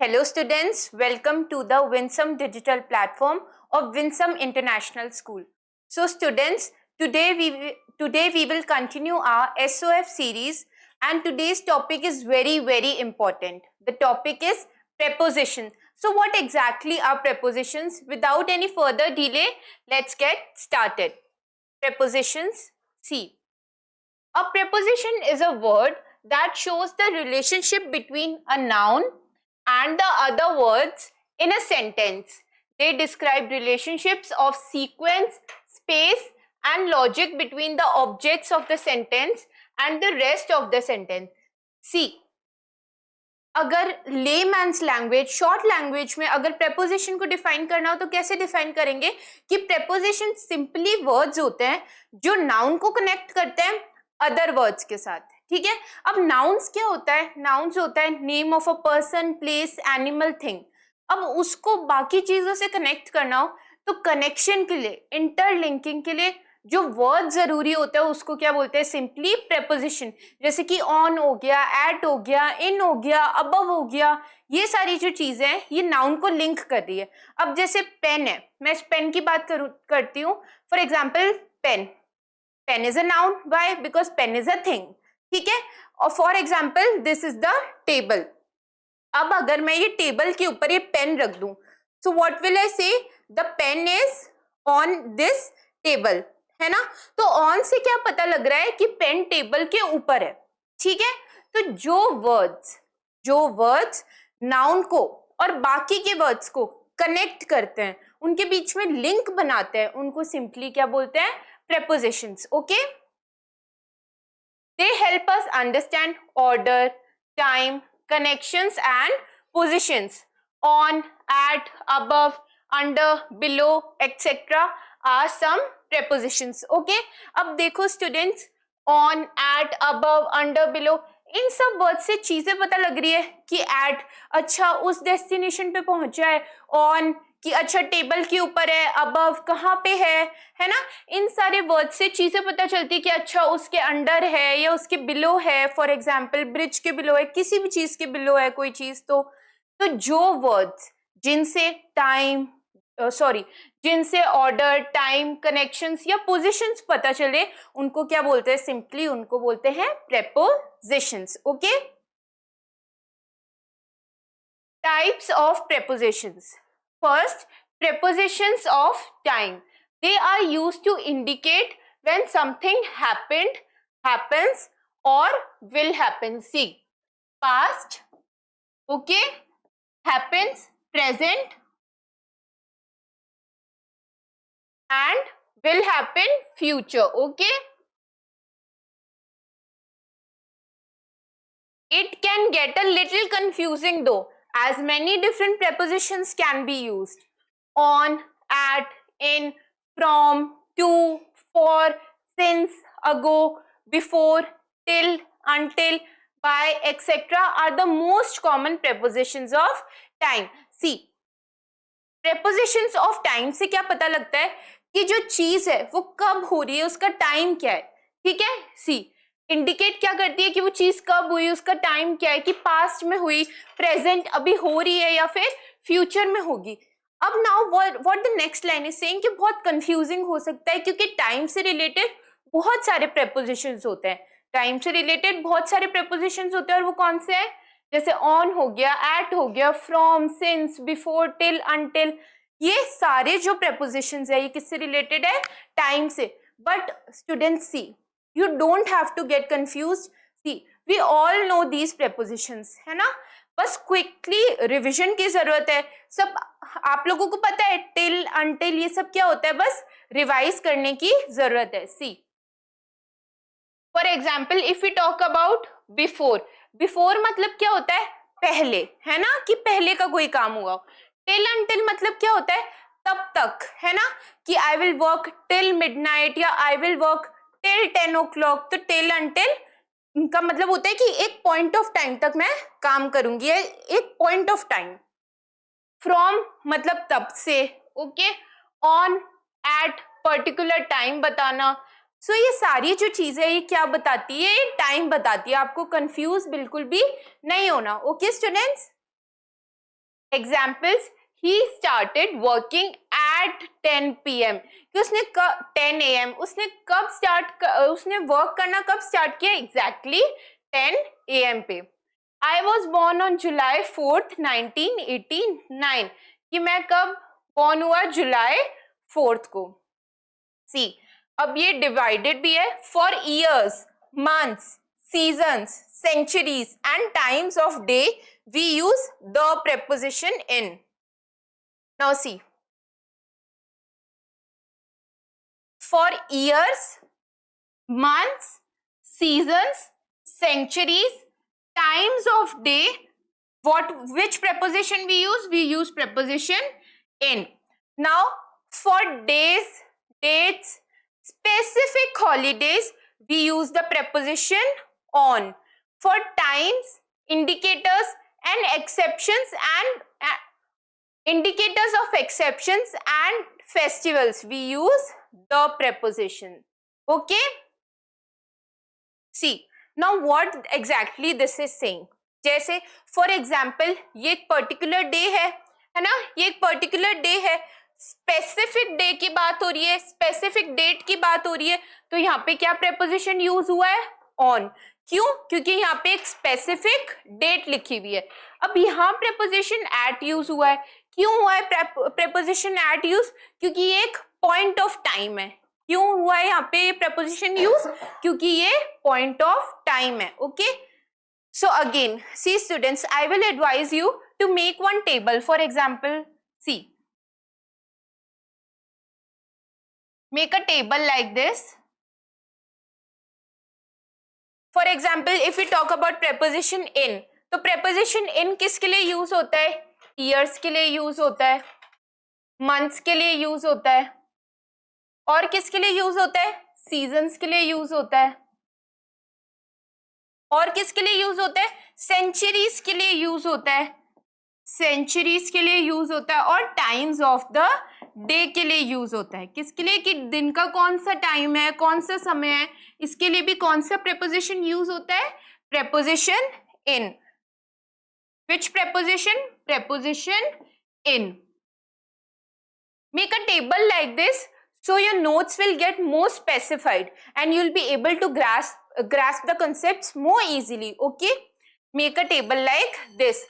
Hello students, welcome to the Winsome digital platform of Winsome International School. So students, today we will continue our SOF series, and today's topic is very important. The topic is prepositions. So what exactly are prepositions? Without any further delay, let's get started. Prepositions. See, a preposition is a word that shows the relationship between a noun and the other words in a sentence. They describe relationships of sequence, space, and logic between the objects of the sentence and the rest of the sentence. See, अगर layman's language, short language में अगर preposition को define करना हो तो कैसे define करेंगे कि प्रेपोजिशन सिंपली वर्ड्स होते हैं जो नाउन को कनेक्ट करते हैं अदर वर्ड्स के साथ. ठीक है, अब नाउन्स क्या होता है? नाउन्स होता है name of a person, place, animal, thing. अब उसको बाकी चीजों से कनेक्ट करना हो तो कनेक्शन के लिए, इंटरलिंकिंग के लिए जो वर्ड जरूरी होता है उसको क्या बोलते हैं? Simply preposition. जैसे कि ऑन हो गया, एट हो गया, इन हो गया, अबव हो गया, ये सारी जो चीजें हैं ये नाउन को लिंक कर रही है. अब जैसे पेन है, मैं इस पेन की बात करती हूँ. For example pen, pen is a noun. Why? Because pen is a thing. ठीक है. और for example this is the table. अब अगर मैं ये टेबल के ऊपर ये पेन रख दूं, सो what will I say? The pen is on this table, है ना. तो ऑन से क्या पता लग रहा है कि पेन टेबल के ऊपर है. ठीक है. तो जो वर्ड्स नाउन को और बाकी के वर्ड्स को कनेक्ट करते हैं, उनके बीच में लिंक बनाते हैं, उनको सिंपली क्या बोलते हैं? Prepositions. Okay. They help us understand order, time, connections and positions. On, at, above, under, below, etc. are some prepositions. Okay. अब देखो students, on, at, above, under, below, इन सब वर्ड से चीजें पता लग रही है कि at अच्छा उस डेस्टिनेशन पे पहुंचा है, on कि अच्छा टेबल के ऊपर है, above कहाँ पे है ना. इन सारे वर्ड से चीजें पता चलती है कि अच्छा उसके अंडर है या उसके बिलो है. फॉर एग्जाम्पल ब्रिज के बिलो है, किसी भी चीज के बिलो है कोई चीज. तो जो वर्ड्स जिनसे टाइम जिनसे ऑर्डर, टाइम, कनेक्शंस या पोजीशंस पता चले, उनको क्या बोलते हैं? सिंपली उनको बोलते हैं prepositions. Okay. Types of prepositions. First, prepositions of time. They are used to indicate when something happened, happens, or will happen. See, past, okay, happens, present, and will happen, future. Okay. It can get a little confusing though, as many different prepositions can be used. On, at, in, from, to, for, since, ago, before, till, until, by, etc. are the most common prepositions of time. See, prepositions of time से क्या पता लगता है कि जो चीज है वो कब हो रही है, उसका टाइम क्या है. ठीक है. सी, इंडिकेट क्या करती है कि वो चीज कब हुई, उसका टाइम क्या है, कि पास्ट में हुई, प्रेजेंट अभी हो रही है, या फिर फ्यूचर में होगी. अब now what the next line is saying कि बहुत कंफ्यूजिंग हो सकता है क्योंकि टाइम से रिलेटेड बहुत सारे प्रेपोजिशंस होते हैं. टाइम से रिलेटेड बहुत सारे प्रेपोजिशंस होते हैं, और वो कौन से हैं? जैसे ऑन हो गया, एट हो गया, from, since, before, till, until. ये सारे जो प्रेपोजिशंस है ये किससे रिलेटेड है? टाइम से. But students see, you don't have to get confused. See, we all know these prepositions, है ना. बस क्विकली रिविजन की जरूरत है. सब आप लोगों को पता है, टिल, अनटिल, ये सब क्या होता है, बस रिवाइज करने की जरूरत है. See, for example if you talk about before, before मतलब क्या होता है? पहले, है ना, कि पहले का कोई काम हुआ. टिल अनटिल मतलब क्या होता है? तब तक, है ना, कि I will work till midnight या I will work till 10 o'clock. तो टिल अनटिल का मतलब होता है कि एक पॉइंट ऑफ टाइम तक मैं काम करूंगी, एक पॉइंट ऑफ टाइम. फ्रॉम मतलब तब से. Okay. On, at, particular time बताना. सो ये सारी जो चीजें ये क्या बताती है? ये टाइम बताती है. आपको कंफ्यूज बिल्कुल भी नहीं होना. Okay students. Examples, he started working at 10 p.m. कि उसने 10 a.m. उसने वर्क करना कब स्टार्ट किया? Exactly 10 a.m. पे. I was born on July 4th 1989. कि मैं कब born हुआ? जुलाई 4th को. See, अब ये डिवाइडेड भी है. For years, months, seasons, centuries and times of day we use the preposition in. Now see, for years, months, seasons, centuries, times of day, which preposition we use? We use preposition in. Now for days, dates, specific holidays, we use the preposition on. For times, indicators and exceptions and indicators of exceptions and festivals, we use the preposition. Okay? See, now what exactly this is saying? जैसे for example, ये एक particular day है ना? ये एक particular day है, specific day की बात हो रही है, स्पेसिफिक डेट की बात हो रही है, तो यहाँ पे क्या प्रेपोजिशन यूज हुआ है? ऑन. क्यों? क्योंकि यहाँ पे एक स्पेसिफिक डेट लिखी हुई है. अब यहाँ प्रेपोजिशन एट यूज हुआ है. क्यों हुआ है प्रेपोजिशन एट यूज? क्योंकि ये एक पॉइंट ऑफ टाइम है. क्यों हुआ है यहाँ पे प्रेपोजिशन यूज? क्योंकि ये पॉइंट ऑफ टाइम है. Okay, so again see students, I will advise you to make one table. For example, see, make a table like this. For example, if we talk about preposition in, तो preposition in किसके लिए use होता है? Years के लिए use होता है, months के लिए यूज होता है, और किसके लिए यूज होता है? Seasons के लिए यूज होता है, और किसके लिए यूज होता है? Centuries के लिए यूज होता है, सेंचुरीज के लिए यूज होता है, और टाइम्स ऑफ द डे के लिए यूज होता है. किसके लिए? कि दिन का कौन सा टाइम है, कौन सा समय है, इसके लिए भी कौन सा प्रेपोजिशन यूज होता है? Preposition in. Which preposition? Preposition in. Make a table like this so your notes will get more specified and you'll be able to grasp the concepts more easily. Okay, make a table like this.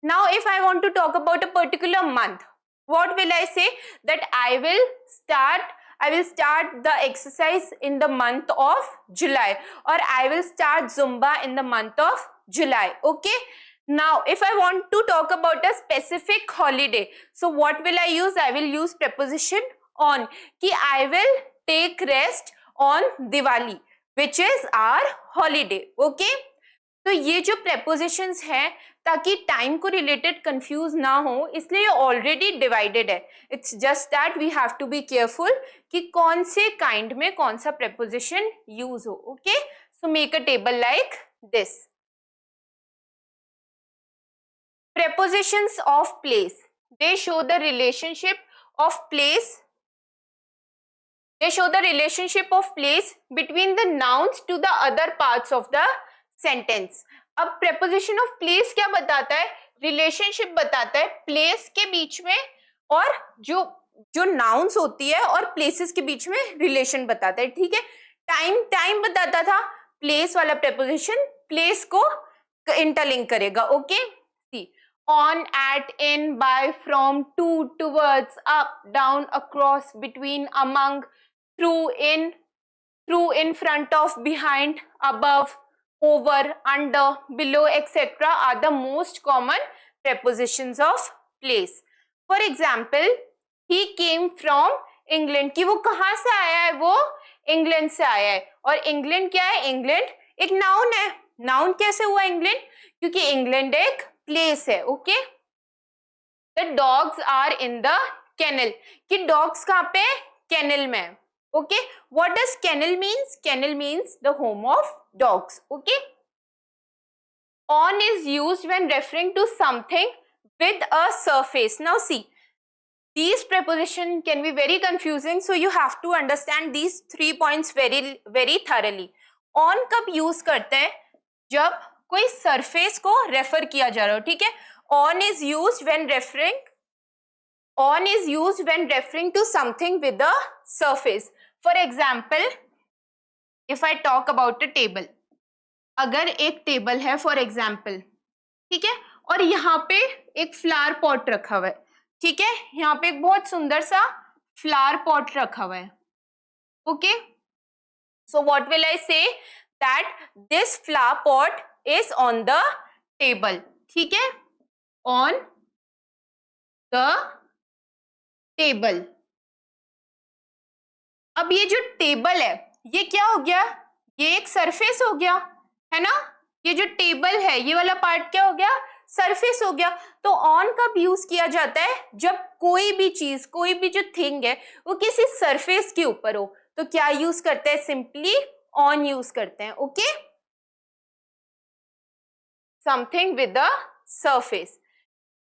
Now if I want to talk about a particular month, what will I say? That I will start the exercise in the month of July, or I will start Zumba in the month of July. Okay, now if I want to talk about a specific holiday, so what will I use? I will use preposition on. कि I will take rest on Diwali, which is our holiday. Okay, तो ये जो prepositions हैं, ताकि time को related confuse ना हो, इसलिए ये ऑलरेडी डिवाइडेड है. It's just that we have to be careful कि कौन से काइंड में कौन सा preposition यूज हो. Okay, so make a table like this. Prepositions of place, they show the relationship of place. They show the relationship of place between the nouns to the other parts of the sentence. अब preposition of place क्या बताता है? Relationship बताता है place के बीच में, और जो नाउन्स होती है और प्लेसेस के बीच में रिलेशन बताता है. ठीक है, टाइम बताता था, प्लेस वाला preposition प्लेस को इंटरलिंक करेगा. Okay, see, on, at, in, by, from, to, towards, up, down, across, between, among, through, in front of, behind, above, over, under, below, etc. are the most common prepositions of place. For example, he came from England. कि वो कहाँ से आया है? वो England से आया है. और इंग्लैंड क्या है? इंग्लैंड एक नाउन है. नाउन कैसे हुआ इंग्लैंड? क्योंकि इंग्लैंड एक प्लेस है. Okay, the dogs are in the kennel. कि डॉग्स कहाँ पे? केनल में. Okay, what does kennel means? Kennel means the home of dogs. Okay, on is used when referring to something with a surface. Now see, these preposition can be very confusing, so you have to understand these 3 points very thoroughly. On कब use करते हैं? जब कोई surface को refer किया जा रहा हो. ठीक है, on is used when referring to something with a surface. For example, if I talk about a table, अगर एक टेबल है फॉर एग्जाम्पल, ठीक है, और यहाँ पे एक फ्लावर पॉट रखा हुआ है, ठीक है, यहाँ पे एक बहुत सुंदर सा फ्लावर पॉट रखा हुआ है, okay, so what will I say that this flower pot is on the table, ठीक है, ऑन द टेबल। अब ये जो टेबल है ये क्या हो गया, ये एक सरफेस हो गया, है ना, ये जो टेबल है ये वाला पार्ट क्या हो गया, सरफेस हो गया। तो ऑन कब यूज किया जाता है, जब कोई भी चीज, कोई भी जो थिंग है वो किसी सरफेस के ऊपर हो, तो क्या यूज करते हैं, सिंपली ऑन यूज करते हैं, okay, something with a surface.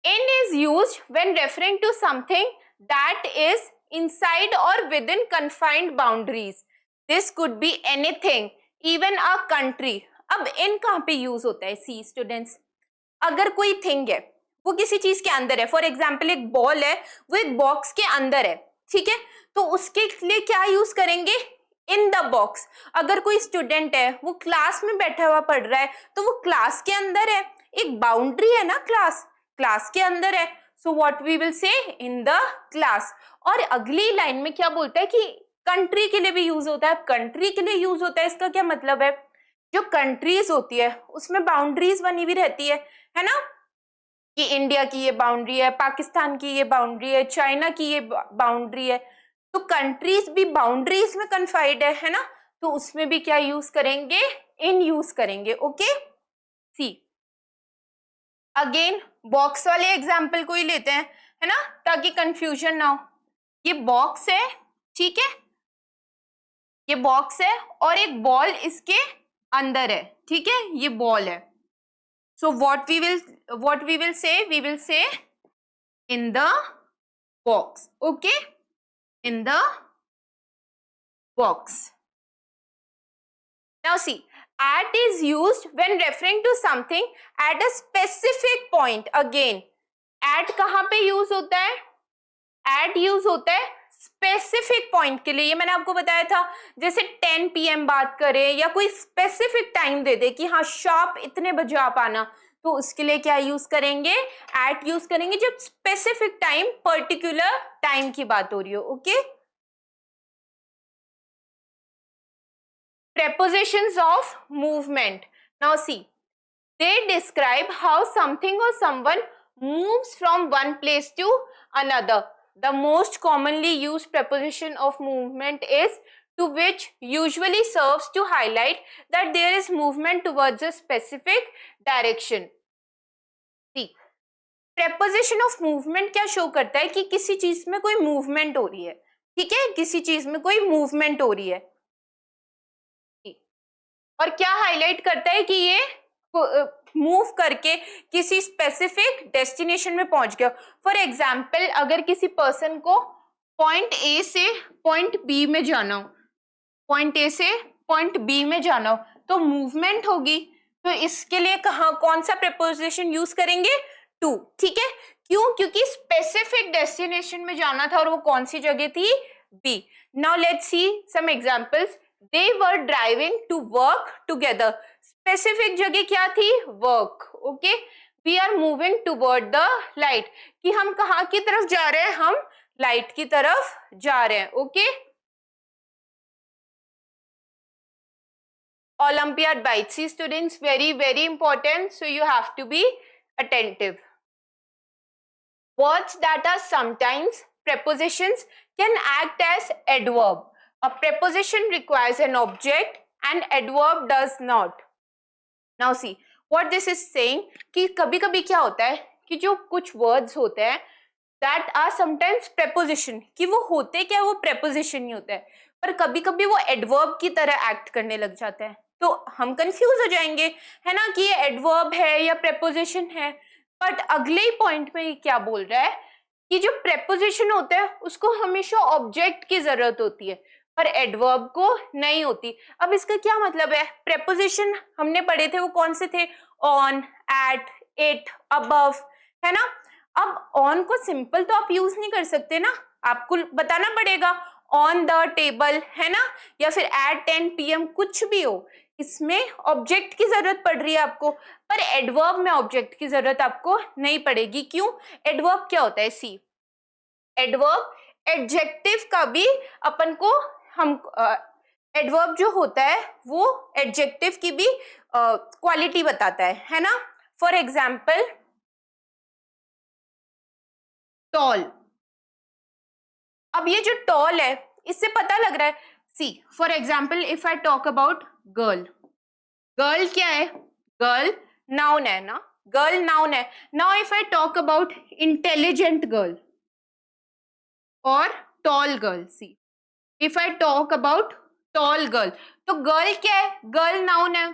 In is used when referring to something that is inside or within confined boundaries. This could be anything, even a country. अब in कहाँ पे use होता है, सी students, अगर कोई thing है वो किसी चीज के अंदर है, फॉर एग्जाम्पल एक बॉल है वो एक बॉक्स के अंदर है, ठीक है, तो उसके लिए क्या यूज करेंगे, इन द बॉक्स। अगर कोई स्टूडेंट है वो क्लास में बैठा हुआ पढ़ रहा है तो वो क्लास के अंदर है, एक बाउंड्री है ना, क्लास के अंदर है, so what we will say in the class. और अगली लाइन में क्या बोलता है कि कंट्री के लिए भी यूज होता है। कंट्री के लिए यूज होता है, इसका क्या मतलब है, जो कंट्रीज होती है उसमें बाउंड्रीज बनी हुई रहती है ना, कि इंडिया की ये बाउंड्री है, पाकिस्तान की ये बाउंड्री है, चाइना की ये बाउंड्री है, तो कंट्रीज भी बाउंड्रीज में कन्फाइंड है ना, तो उसमें भी क्या यूज करेंगे, इन यूज करेंगे, ओके। सी अगेन बॉक्स वाले एग्जाम्पल को ही लेते हैं, है ना, ताकि कंफ्यूजन ना हो। ये बॉक्स है, ठीक है, ये बॉक्स है और एक बॉल इसके अंदर है, ठीक है, ये बॉल है, so what we will say, we will say in the box, okay, in the box. Now see, at is used when referring to something at a specific point. Again, at कहाँ पे use होता है, at use होता है specific point के लिए। ये मैंने आपको बताया था, जैसे 10 PM बात करें या कोई स्पेसिफिक टाइम दे दे कि हाँ शार्प इतने बजे आप आना, तो उसके लिए क्या यूज करेंगे, at यूज करेंगे, जब स्पेसिफिक टाइम, पर्टिकुलर टाइम की बात हो रही हो, okay. Prepositions of movement. Now see, they describe how something or someone moves from one place to another. The most commonly used preposition of movement is to, which usually serves to highlight that there is movement towards a specific direction. See, preposition of movement क्या show करता है कि किसी चीज में कोई movement हो रही है, ठीक है, किसी चीज में कोई मूवमेंट हो रही है, और क्या हाईलाइट करता है कि ये मूव करके किसी स्पेसिफिक डेस्टिनेशन में पहुंच गया। फॉर एग्जाम्पल, अगर किसी पर्सन को पॉइंट ए से पॉइंट बी में जाना हो, पॉइंट ए से पॉइंट बी में जाना हो, तो मूवमेंट होगी, तो इसके लिए कौन सा प्रेपोजिशन यूज करेंगे, टू, ठीक है, क्यों, क्योंकि स्पेसिफिक डेस्टिनेशन में जाना था और वो कौन सी जगह थी, B. Now let's see some examples. They were driving to work together. Specific जगह क्या थी, work, okay. We are moving toward the light, कि हम कहाँ की तरफ जा रहे हैं, हम लाइट की तरफ जा रहे हैं, okay. Olympiad bites, see students, very important, so you have to be attentive. Words that are sometimes prepositions can act as adverb. A preposition requires an object and adverb does not. Now see what this is saying, कि कभी कभी क्या होता है कि जो कुछ words होते हैं that are sometimes preposition, कि वो होते क्या, वो preposition नहीं होता है, पर कभी कभी वो adverb की तरह act करने लग जाते हैं, तो हम कंफ्यूज हो जाएंगे, है ना, कि ये adverb है या preposition है। बट अगले ही पॉइंट में क्या बोल रहा है कि जो preposition होता है उसको हमेशा ऑब्जेक्ट की जरूरत होती है, पर एडवर्ब को नहीं होती। अब इसका क्या मतलब है, प्रेपोजिशन हमने पढ़े थे वो कौन से थे, ऑन, एट, इट, अबव, है ना। अब ऑन को सिंपल तो आप यूज नहीं कर सकते ना, आपको बताना पड़ेगा ऑन द टेबल, है ना, या फिर एट 10 PM, कुछ भी हो, इसमें ऑब्जेक्ट की जरूरत पड़ रही है आपको, पर एडवर्ब में ऑब्जेक्ट की जरूरत आपको नहीं पड़ेगी। क्यों? एडवर्ब क्या होता है? सी, एडवर्ब एडजेक्टिव का भी अपन को, हम एडवर्ब जो होता है वो एडजेक्टिव की भी क्वालिटी बताता है ना। फॉर एग्जाम्पल टॉल, अब ये जो टॉल है इससे पता लग रहा है, see for example if I talk about girl, girl क्या है? गर्ल नाउन है ना, गर्ल नाउन है। Now if I talk about intelligent girl और tall girl, see if I talk about tall girl, तो गर्ल क्या है? गर्ल नाउन है।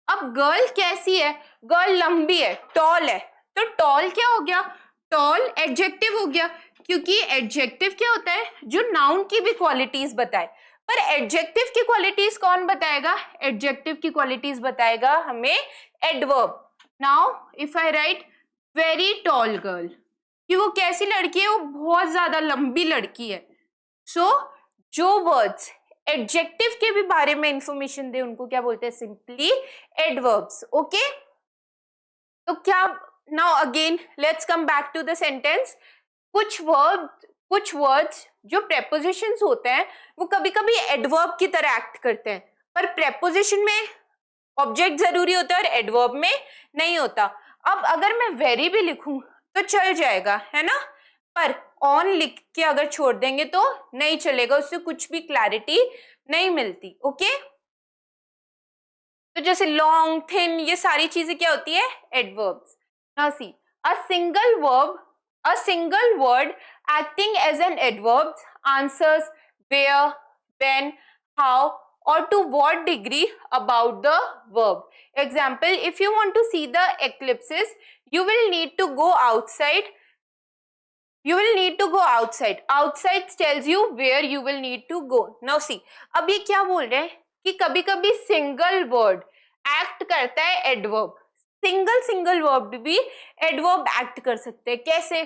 अब गर्ल कैसी है? गर्ल लंबी है, टॉल है, तो टॉल क्या हो गया? टॉल एडजेक्टिव हो गया, क्योंकि एडजेक्टिव क्या होता है? जो नाउन की भी क्वालिटीज बताए, पर एडजेक्टिव की क्वालिटीज कौन बताएगा? एडजेक्टिव की क्वालिटीज बताएगा हमें adverb. Now if I right very tall girl, कि वो कैसी लड़की है? वो बहुत ज्यादा लंबी लड़की है। सो जो वर्ड्स एडजेक्टिव के भी बारे में इंफॉर्मेशन दे उनको क्या बोलते हैं? Simply adverbs. ओके, तो क्या, now again let's come back to the sentence. कुछ वर्ड्स जो प्रेपोजिशंस होते हैं वो कभी कभी एडवर्ब की तरह एक्ट करते हैं, पर प्रेपोजिशन में ऑब्जेक्ट जरूरी होता है और एडवर्ब में नहीं होता। अब अगर मैं वेरी भी लिखूं तो चल जाएगा, है ना, पर ऑन लिख के अगर छोड़ देंगे तो नहीं चलेगा, उससे कुछ भी क्लैरिटी नहीं मिलती। ओके, तो जैसे लॉन्ग, थिन, ये सारी चीजें क्या होती है? Adverbs. Now see, a single verb, a single word acting as an adverb answers where, when, how, or to what degree about the verb. Example, if you want to see the eclipses, you will need to go outside. Outside tells you where you will need to go. Now see, अब ये क्या बोल रहे हैं कि कभी कभी single word act करता है एडवर्ब, सिंगल वर्ब भी एडवर्ब एक्ट कर सकते हैं। कैसे,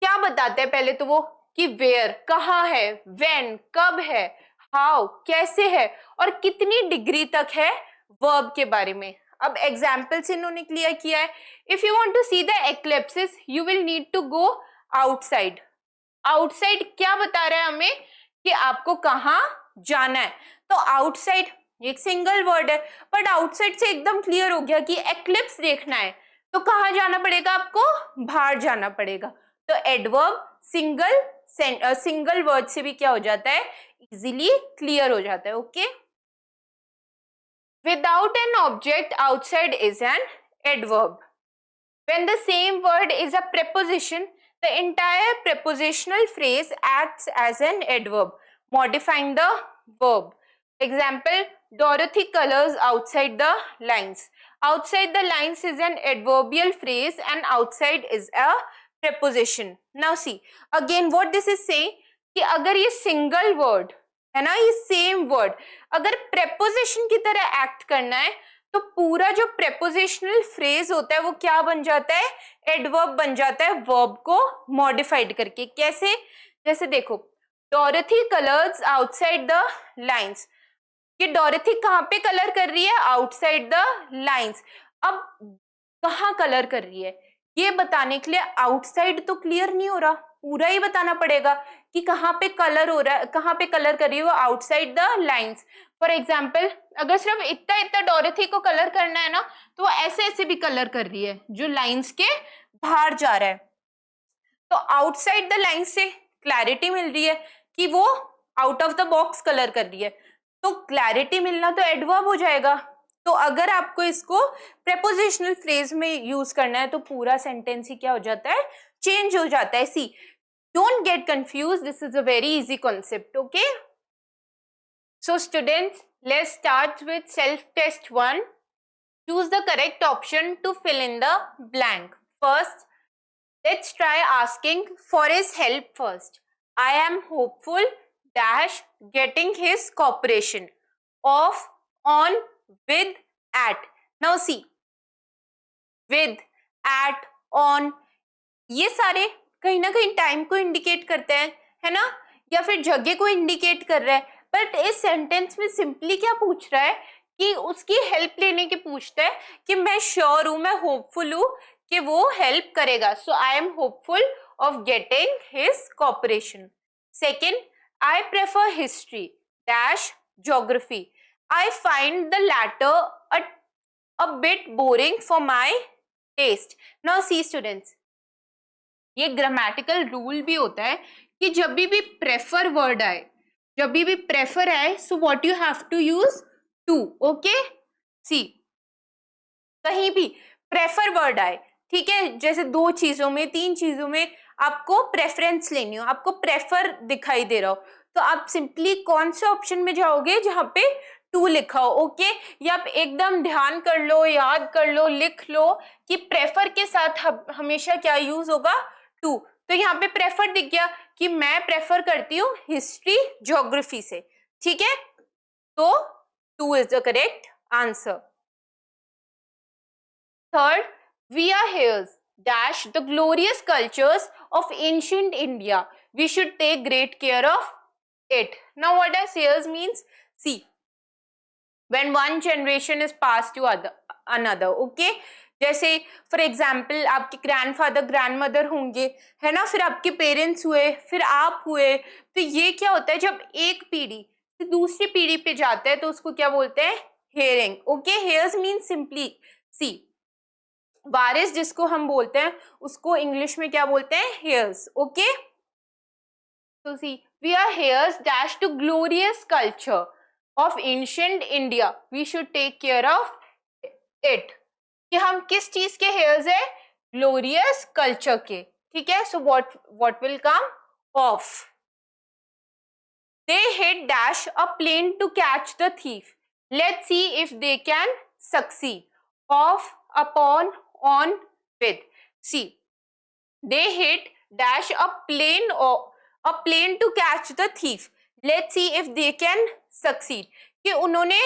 क्या बताते हैं? पहले तो वो कि वेयर कहाँ है, व्हेन कब है, हाउ कैसे है, और कितनी डिग्री तक है वर्ब के बारे में। अब एग्जाम्पल्स इन्होंने क्लियर किया है। If you want to see the eclipses you will need to go outside. Outside क्या बता रहा है हमें? कि आपको कहाँ जाना है। तो आउटसाइड एक सिंगल वर्ड है, बट आउटसाइड से एकदम क्लियर हो गया कि एक्लिप्स देखना है तो कहाँ जाना पड़ेगा? आपको बाहर जाना पड़ेगा। तो एडवर्ब सिंगल वर्ड से भी क्या हो जाता है? इजीली क्लियर हो जाता है। Okay, without an object outside is an adverb. When the same word is a preposition, the entire prepositional phrase acts as an adverb, modifying the verb. Example, Dorothy colors outside the lines. Outside the lines is an adverbial phrase and outside is a preposition. Now see, again what this is saying कि अगर ये single word है ना, ये same word अगर preposition की तरह act करना है तो पूरा जो प्रेपोजिशनल फ्रेज होता है वो क्या बन जाता है? एडवर्ब बन जाता है, वर्ब को मॉडिफाइड करके। कैसे? जैसे देखो, डोरथी कलर्स आउटसाइड द लाइंस, कि डोरथी कहाँ पे कलर कर रही है? Outside the lines. अब कहाँ कलर कर रही है ये बताने के लिए आउटसाइड तो क्लियर नहीं हो रहा, पूरा ही बताना पड़ेगा कि कहाँ पे कलर हो रहा है, कहाँ पे कलर कर रही है वो outside the lines. For example, अगर सिर्फ इतना इतना डोरथी को कलर करना है ना तो वो ऐसे ऐसे भी कलर कर रही है जो लाइंस के बाहर जा रहा है। तो आउटसाइड द लाइंस से क्लैरिटी मिल रही है कि वो out of the box colour कर रही है, तो क्लैरिटी मिलना तो एडवर्ब हो जाएगा। तो अगर आपको इसको प्रेपोजिशनल फ्रेज में यूज करना है तो पूरा सेंटेंस ही क्या हो जाता है? चेंज हो जाता है। See, don't get confuse, this is a very easy concept. Okay, so students, let's start with self-test 1. Choose the correct option to fill in the blank. First, let's try asking for his help first. I am hopeful dash getting his cooperation. Of, on, with, at. Now see, with, at, on, ये सारे कहीं ना कहीं time को indicate करते हैं, है ना, या फिर जगह को इंडिकेट कर रहा है। बट इस सेंटेंस में सिंपली क्या पूछ रहा है कि उसकी हेल्प लेने की पूछता है कि मैं श्योर हूं, मैं होपफुल हूं कि वो हेल्प करेगा। So I am hopeful of getting his cooperation. Second, I prefer history dash geography, I find the latter a bit boring for my taste. Now see students, ये ग्रामेटिकल रूल भी होता है कि जब भी प्रेफर वर्ड आए, जब भी प्रेफर आए, so what you have to use to. Okay, see कहीं भी प्रेफर वर्ड आए, ठीक है, जैसे दो चीजों में, तीन चीजों में आपको प्रेफरेंस लेनी हो, आपको प्रेफर दिखाई दे रहा हो, तो आप सिंपली कौन से ऑप्शन में जाओगे जहां पे टू लिखा हो। ओके, ये आप एकदम ध्यान कर लो, याद कर लो, लिख लो कि प्रेफर के साथ हमेशा क्या यूज होगा, टू। तो यहाँ पे प्रेफर दिख गया कि मैं प्रेफर करती हूँ हिस्ट्री ज्योग्राफी से, ठीक है, तो two is the correct answer. Third, we are heirs dash the glorious cultures of ancient India. We should take great care of it. Now, what does heirs means? See, when one generation is passed to another, okay? जैसे for example आपके grandfather grandmother होंगे, है ना, फिर आपके parents हुए, फिर आप हुए, तो ये क्या होता है, जब एक पीढ़ी से दूसरी पीढ़ी पे जाता है तो उसको क्या बोलते हैं, hearing. Okay, heirs mean simply, see वारिस जिसको हम बोलते हैं उसको इंग्लिश में क्या बोलते हैं, हेयर्स। ओके, तो see we are heirs dash to glorious culture of ancient India, we should take care of it, कि हम किस चीज के हेयर्स है, ग्लोरियस कल्चर के, ठीक है। So what will come, off. They hit dash a plane to catch the thief, let's see if they can succeed, off, upon, on, with. See, they hit dash a plane to catch the thief. Let's see if they can succeed. कि उन्होंने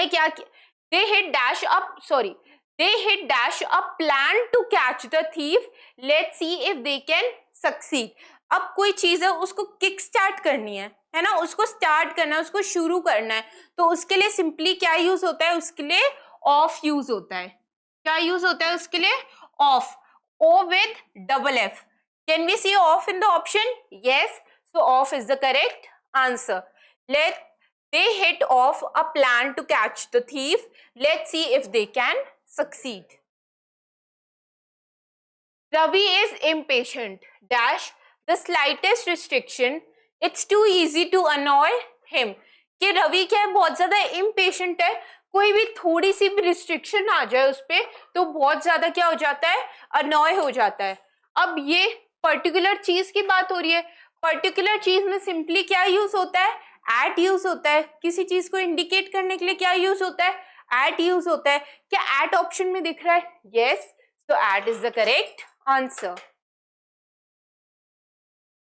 क्या किया, they hit dash a plan to catch the thief. Let's see if they can succeed. अब कोई चीज है उसको kick start करनी है ना, उसको स्टार्ट करना है, उसको शुरू करना है, तो उसके लिए सिंपली क्या यूज होता है, उसके लिए ऑफ यूज होता है। क्या यूज होता है उसके लिए, off, O with double F. Can we see off in the option, yes, so off is the correct answer. Let they hit off a plan to catch the thief, let's see if they can succeed. Ravi is impatient dash the slightest restriction, it's too easy to annoy him. कि रवि क्या है, बहुत ज्यादा impatient है, कोई भी थोड़ी सी भी रिस्ट्रिक्शन आ जाए उस पे तो बहुत ज्यादा क्या हो जाता है, अनॉय हो जाता है। अब ये पर्टिकुलर चीज की बात हो रही है, पर्टिकुलर चीज में सिंपली क्या यूज होता है, एट यूज होता है। किसी चीज को इंडिकेट करने के लिए क्या यूज होता है, एट यूज होता है। क्या एट ऑप्शन में दिख रहा है, yes, so at is the correct answer.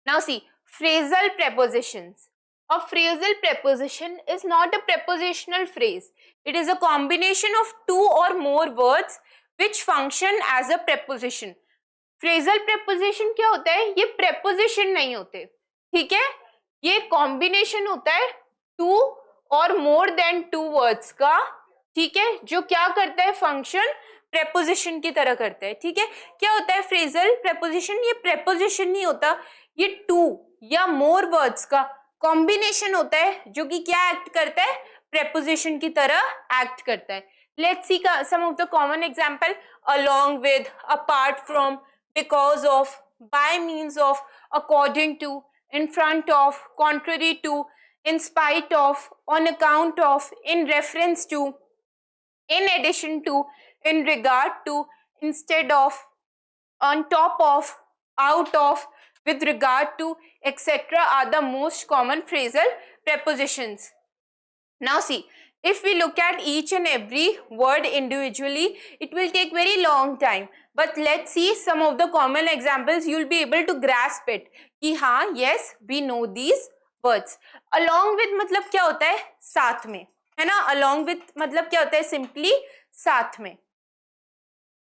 Now see, phrasal prepositions. A phrasal preposition is not a prepositional phrase. It is a combination of two or more words which function as a preposition. Phrasal preposition क्या होता है, ये preposition नहीं होते, ठीक है, ये combination होता है two or more than two words का, ठीक है, जो क्या करता है, function preposition की तरह करता है, ठीक है। क्या होता है phrasal preposition, ये preposition नहीं होता, ये two या more words का combination होता है जो कि क्या act करता है, preposition की तरह act करता है। Let's see some of the common example, along with, apart from, because of, by means of, according to, in front of, contrary to, in spite of, on account of, in reference to, in addition to, in regard to, instead of, on top of, out of, with regard to, etc. are the most common phrasal prepositions. Now see, if we look at each and every word individually, it will take very long time. But let's see some of the common examples. You will be able to grasp it. कि हाँ, yes, we know these words. Along with मतलब क्या होता है, साथ में, है ना। Along with मतलब क्या होता है, simply साथ में।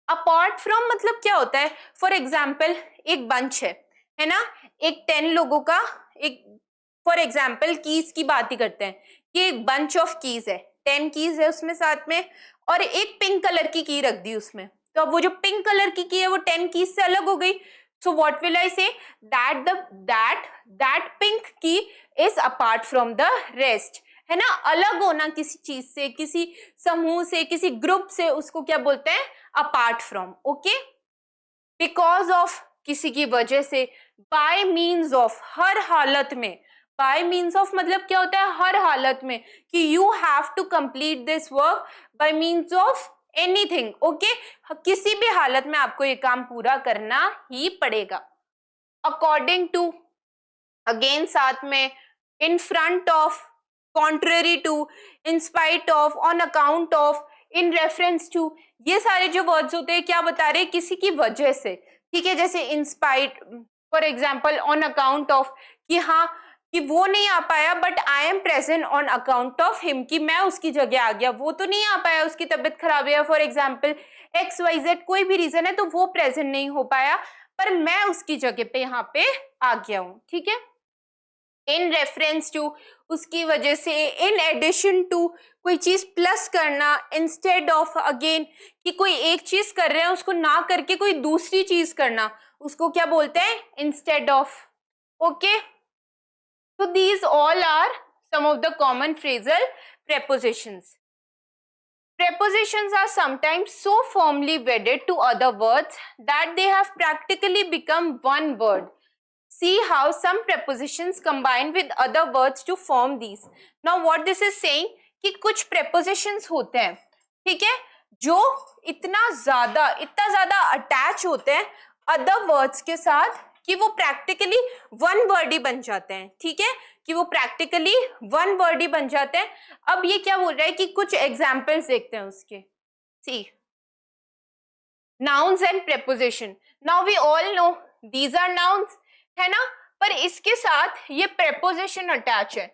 अपार्ट फ्रॉम मतलब क्या होता है, फॉर एग्जाम्पल एक बंच है ना, एक 10 लोगों का, एक फॉर एग्जाम्पल कीज की बात ही करते हैं कि एक बंच ऑफ कीज है, 10 कीज है उसमें साथ में, और एक पिंक कलर की की रख दी उसमें, तो अब वो जो पिंक कलर की है वो 10 कीज से अलग हो गई. सो व्हाट विल आई से, दैट पिंक की is apart from the rest, है ना. अलग होना किसी चीज से, किसी समूह से, किसी ग्रुप से, उसको क्या बोलते हैं, apart from. Okay, because of किसी की वजह से, बाय मीन्स ऑफ हर हालत में, बाय मीन्स ऑफ मतलब क्या होता है, हर हालत में, कि you have to complete this work by means of anything. Okay, किसी भी हालत में आपको ये काम पूरा करना ही पड़ेगा. अकॉर्डिंग टू, अगेन साथ में, in front of, contrary to, in spite of, on account of, in reference to, ये सारे जो वर्ड्स होते हैं क्या बता रहे हैं, किसी की वजह से. ठीक है, जैसे in spite, for example on account of, कि हाँ कि वो नहीं आ पाया but I am present on account of him, कि मैं उसकी जगह आ गया, वो तो नहीं आ पाया, उसकी तबीयत खराब है, फॉर एग्जाम्पल XYZ कोई भी रीजन है तो वो प्रेजेंट नहीं हो पाया, पर मैं उसकी जगह पे यहाँ पे आ गया हूं. ठीक है, इन रेफरेंस टू, उसकी वजह से, इन एडिशन टू, कोई चीज प्लस करना, इंस्टेड ऑफ, अगेन कि कोई एक चीज कर रहे हैं उसको ना करके कोई दूसरी चीज करना, उसको क्या बोलते हैं, instead of. Okay, so these all are some of the common phrasal prepositions. Prepositions are sometimes so firmly wedded to other words that they have practically become one word. See how some prepositions combine with other words to form these. Now what this is saying कि कुछ prepositions होते हैं, ठीक है, जो इतना ज्यादा attach होते हैं अदर वर्ड्स के साथ कि वो प्रैक्टिकली वन वर्ड ही बन जाते हैं. ठीक है, कि वो प्रैक्टिकली वन वर्ड ही बन जाते हैं. अब ये क्या बोल रहा है कि कुछ एग्जाम्पल्स देखते हैं उसके. सी, nouns and preposition. Now we all know these are nouns, है ना, पर इसके साथ ये preposition अटैच है,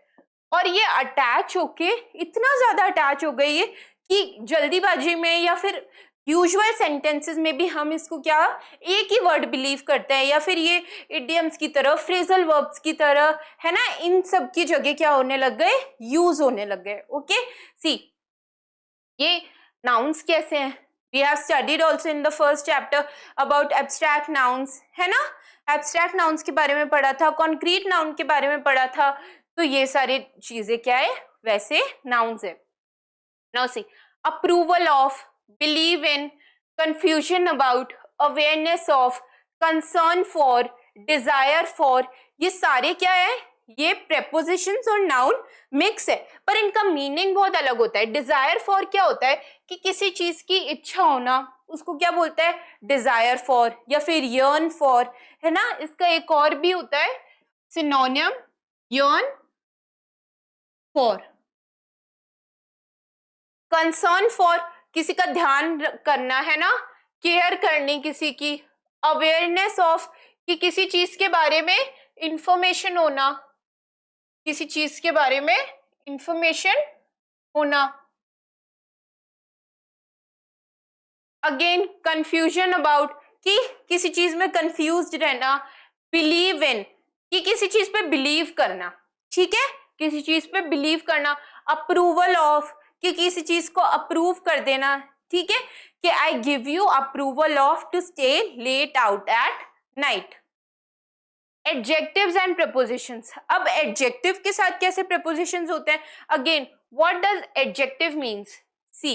और ये अटैच होके इतना ज्यादा अटैच हो गई है कि जल्दीबाजी में या फिर यूजुअल सेंटेंसेस में भी हम इसको क्या एक ही वर्ड बिलीव करते हैं, या फिर ये इडियम्स की तरह, फ्रेजल वर्ब्स की तरह, है ना, इन सब की जगह क्या होने लग गए, यूज होने लग गए. ओके, सी, ये नाउन्स कैसे हैं, we have studied also in the first chapter about abstract nouns, है ना, एब्स्ट्रैक्ट नाउन्स के बारे में पढ़ा था, कॉन्क्रीट नाउन के बारे में पढ़ा था, तो ये सारी चीजें क्या है, वैसे नाउन्स है. Now C, approval of, believe in, confusion about, awareness of, concern for, desire for, ये सारे क्या है, ये prepositions और noun मिक्स है, पर इनका मीनिंग बहुत अलग होता है. डिजायर फॉर क्या होता है कि किसी चीज की इच्छा होना, उसको क्या बोलता है, डिजायर फॉर, या फिर yearn for, है ना. इसका एक और भी होता है synonym, yearn for. Concern for, किसी का ध्यान करना, है ना, केयर करनी किसी की. अवेयरनेस ऑफ, कि किसी चीज के बारे में इंफॉर्मेशन होना, किसी चीज के बारे में इंफॉर्मेशन होना. अगेन कंफ्यूजन अबाउट, कि किसी चीज में कंफ्यूज्ड रहना. बिलीव इन, कि किसी चीज पे बिलीव करना. ठीक है, किसी चीज पे बिलीव करना. अप्रूवल ऑफ, कि किसी चीज को अप्रूव कर देना. ठीक है, कि I give you approval of to stay late out at night. Adjectives and prepositions. अब एडजेक्टिव के साथ कैसे प्रपोजिशंस होते हैं, again what does adjective means. See,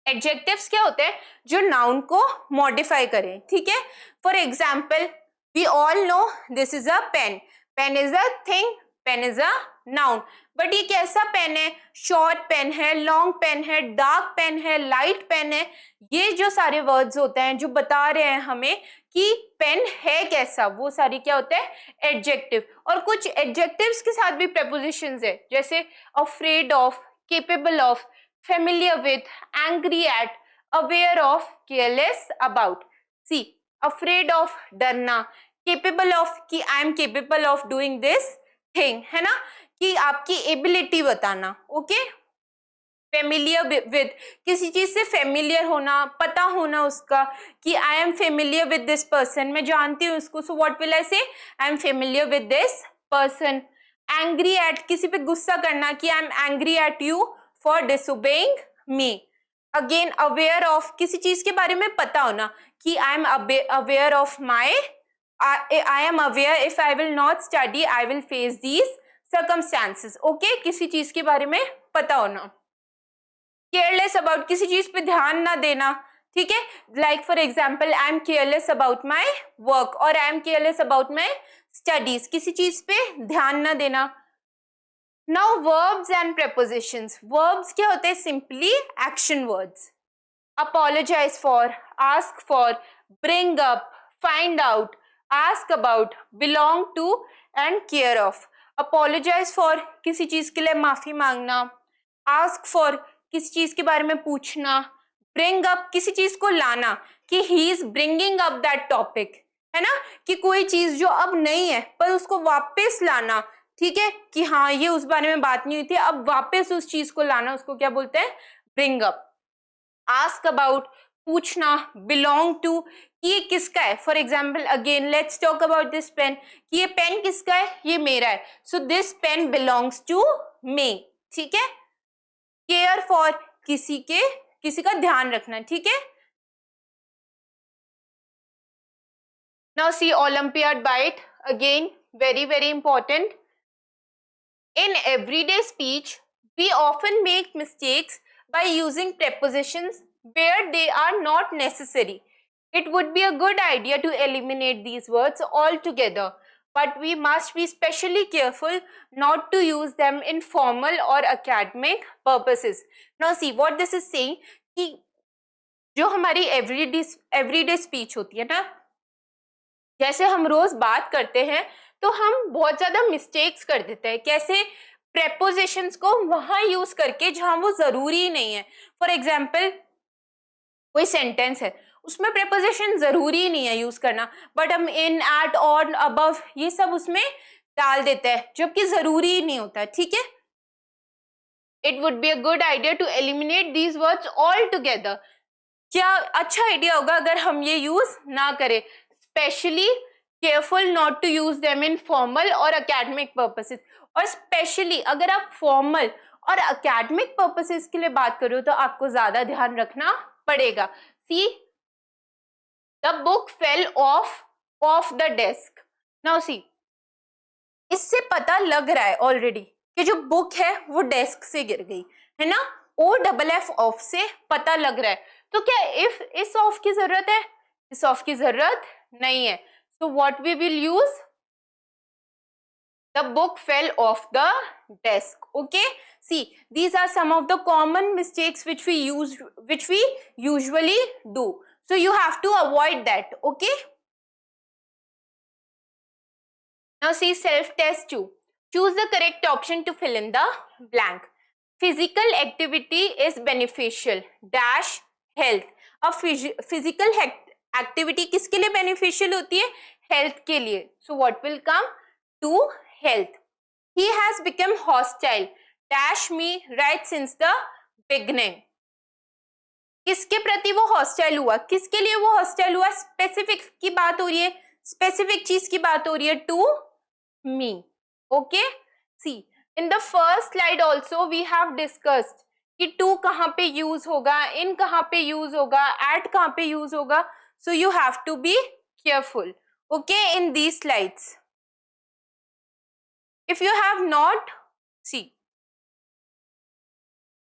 adjectives क्या होते हैं, जो नाउन को मॉडिफाई करें. ठीक है, for example we all know this is a pen, pen is a thing, pen is a noun. But ये कैसा पेन है, शॉर्ट पेन है, लॉन्ग पेन है, डार्क पेन है, लाइट पेन है. ये जो सारे वर्ड्स होते हैं जो बता रहे हैं हमें कि पेन है कैसा, वो सारी क्या होते हैं, एडजेक्टिव. और कुछ एडजेक्टिव्स के साथ भी प्रपोजिशंस है, जैसे afraid of, capable of, familiar with, angry at, aware of, careless about. See, afraid of, डरना. capable of, कि I am capable of doing this thing, है ना, कि आपकी एबिलिटी बताना. ओके, फेमिलियर विद, किसी चीज से फेमिलियर होना, पता होना उसका, कि I am familiar with this person, मैं जानती हूँ उसको, सो व्हाट विल आई से, I am familiar with this person. Angry at, किसी पे गुस्सा करना, कि I am angry at you for disobeying me. Again aware of, किसी चीज के बारे में पता होना, कि I am aware of my, I am aware if I will not study, I will face these circumstances. Okay, किसी चीज के बारे में पता होना। केयरलेस अबाउट, किसी चीज पे ध्यान ना देना, ठीक है, like for example I am careless about my work और I am careless about my studies, किसी चीज पे ध्यान ना देना। Now verbs and prepositions. Verbs क्या होते हैं? Simply action words. Apologise for, ask for, bring up, find out, ask about, belong to and care of। apologize for, किसी चीज के लिए माफी मांगना, ask for, किसी चीज के बारे में पूछना, bring up, किसी चीज को लाना, कि he is bringing up that topic, है ना, कि कोई चीज जो अब नहीं है पर उसको वापस लाना, ठीक है, कि हाँ ये उस बारे में बात नहीं हुई थी, अब वापस उस चीज को लाना, उसको क्या बोलते हैं? bring up। ask about, पूछना, belong to, कि ये किसका है। For example again let's talk about this pen, कि ये पेन किसका है? ये मेरा है, so this pen belongs to me, ठीक है। केयर फॉर, किसी का ध्यान रखना, ठीक है। Now see Olympiad bite, again very very important. In everyday speech we often make mistakes by using prepositions where they are not necessary. It would be a good idea to eliminate these words altogether, but we must be specially careful not to use them in formal or academic purposes. Now see what this is saying, कि जो हमारी everyday speech होती है ना, जैसे हम रोज बात करते हैं तो हम बहुत ज्यादा मिस्टेक्स कर देते हैं। कैसे? prepositions को वहां यूज करके जहां वो जरूरी नहीं है। फॉर एग्जाम्पल कोई सेंटेंस है उसमें प्रेपोजिशन जरूरी नहीं है यूज करना, बट हम इन, एट, ऑन, अबव ये सब उसमें डाल देते हैं जबकि जरूरी ही नहीं होता, ठीक है। It would be a good idea to eliminate these words all together. क्या अच्छा आइडिया होगा अगर हम ये यूज ना करें। Specially careful not to use them in formal और अकेडमिक पर्पसेस। और स्पेशली अगर आप फॉर्मल और अकेडमिक पर्पसेस के लिए बात करो तो आपको ज्यादा ध्यान रखना पड़ेगा। See the book fell off the desk. Now see, इससे पता लग रहा है ऑलरेडी कि जो बुक है वो डेस्क से गिर गई है ना। OFF ऑफ से पता लग रहा है, तो क्या इफ इस ऑफ की जरूरत है? इस ऑफ की जरूरत नहीं है। So what we will use? The book fell off the desk. Okay, see these are some of the common mistakes which we usually do, so you have to avoid that. Okay, now see self test 2. Choose the correct option to fill in the blank. Physical activity is beneficial dash health. अब physical activity किसके लिए beneficial होती है? Health के लिए. So what will come? To health. He has become hostile dash me right since the beginning. किसके प्रति वो हॉस्टाइल हुआ? किसके लिए वो हॉस्टाइल हुआ? स्पेसिफिक की बात हो रही है, स्पेसिफिक चीज की बात हो रही है, to me. Okay, see in the first slide also we have discussed कि टू कहाँ पे यूज होगा, इन कहाँ पे यूज होगा, एट कहाँ पे यूज होगा। So you have to be careful okay in these slides. If you have not, see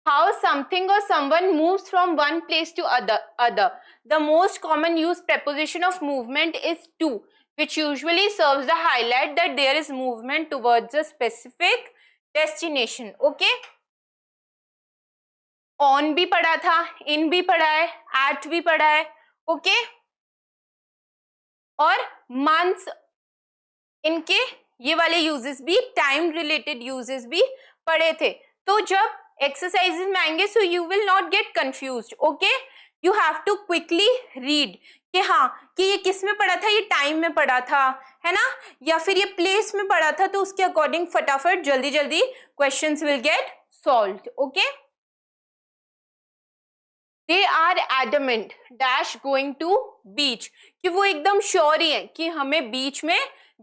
how something or someone moves from one place to other. The most common used preposition of movement is to, which usually serves the highlight that there is movement towards a specific destination. Okay, on भी पढ़ा था, in भी पढ़ा है, at भी पढ़ा है। okay, और months, इनके ये वाले यूजेस भी, टाइम रिलेटेड यूजेस भी पढ़े थे। तो जब एक्सरसाइजेस में आएंगे so you will not get confused. Okay, you have to quickly read कि हाँ कि ये किस में पढ़ा था, ये टाइम में पढ़ा था, है ना, या फिर ये प्लेस में पढ़ा था, तो उसके अकॉर्डिंग फटाफट जल्दी जल्दी questions will get solved. Okay, they are adamant dash going to beach, कि वो एकदम श्योर ही है कि हमें बीच में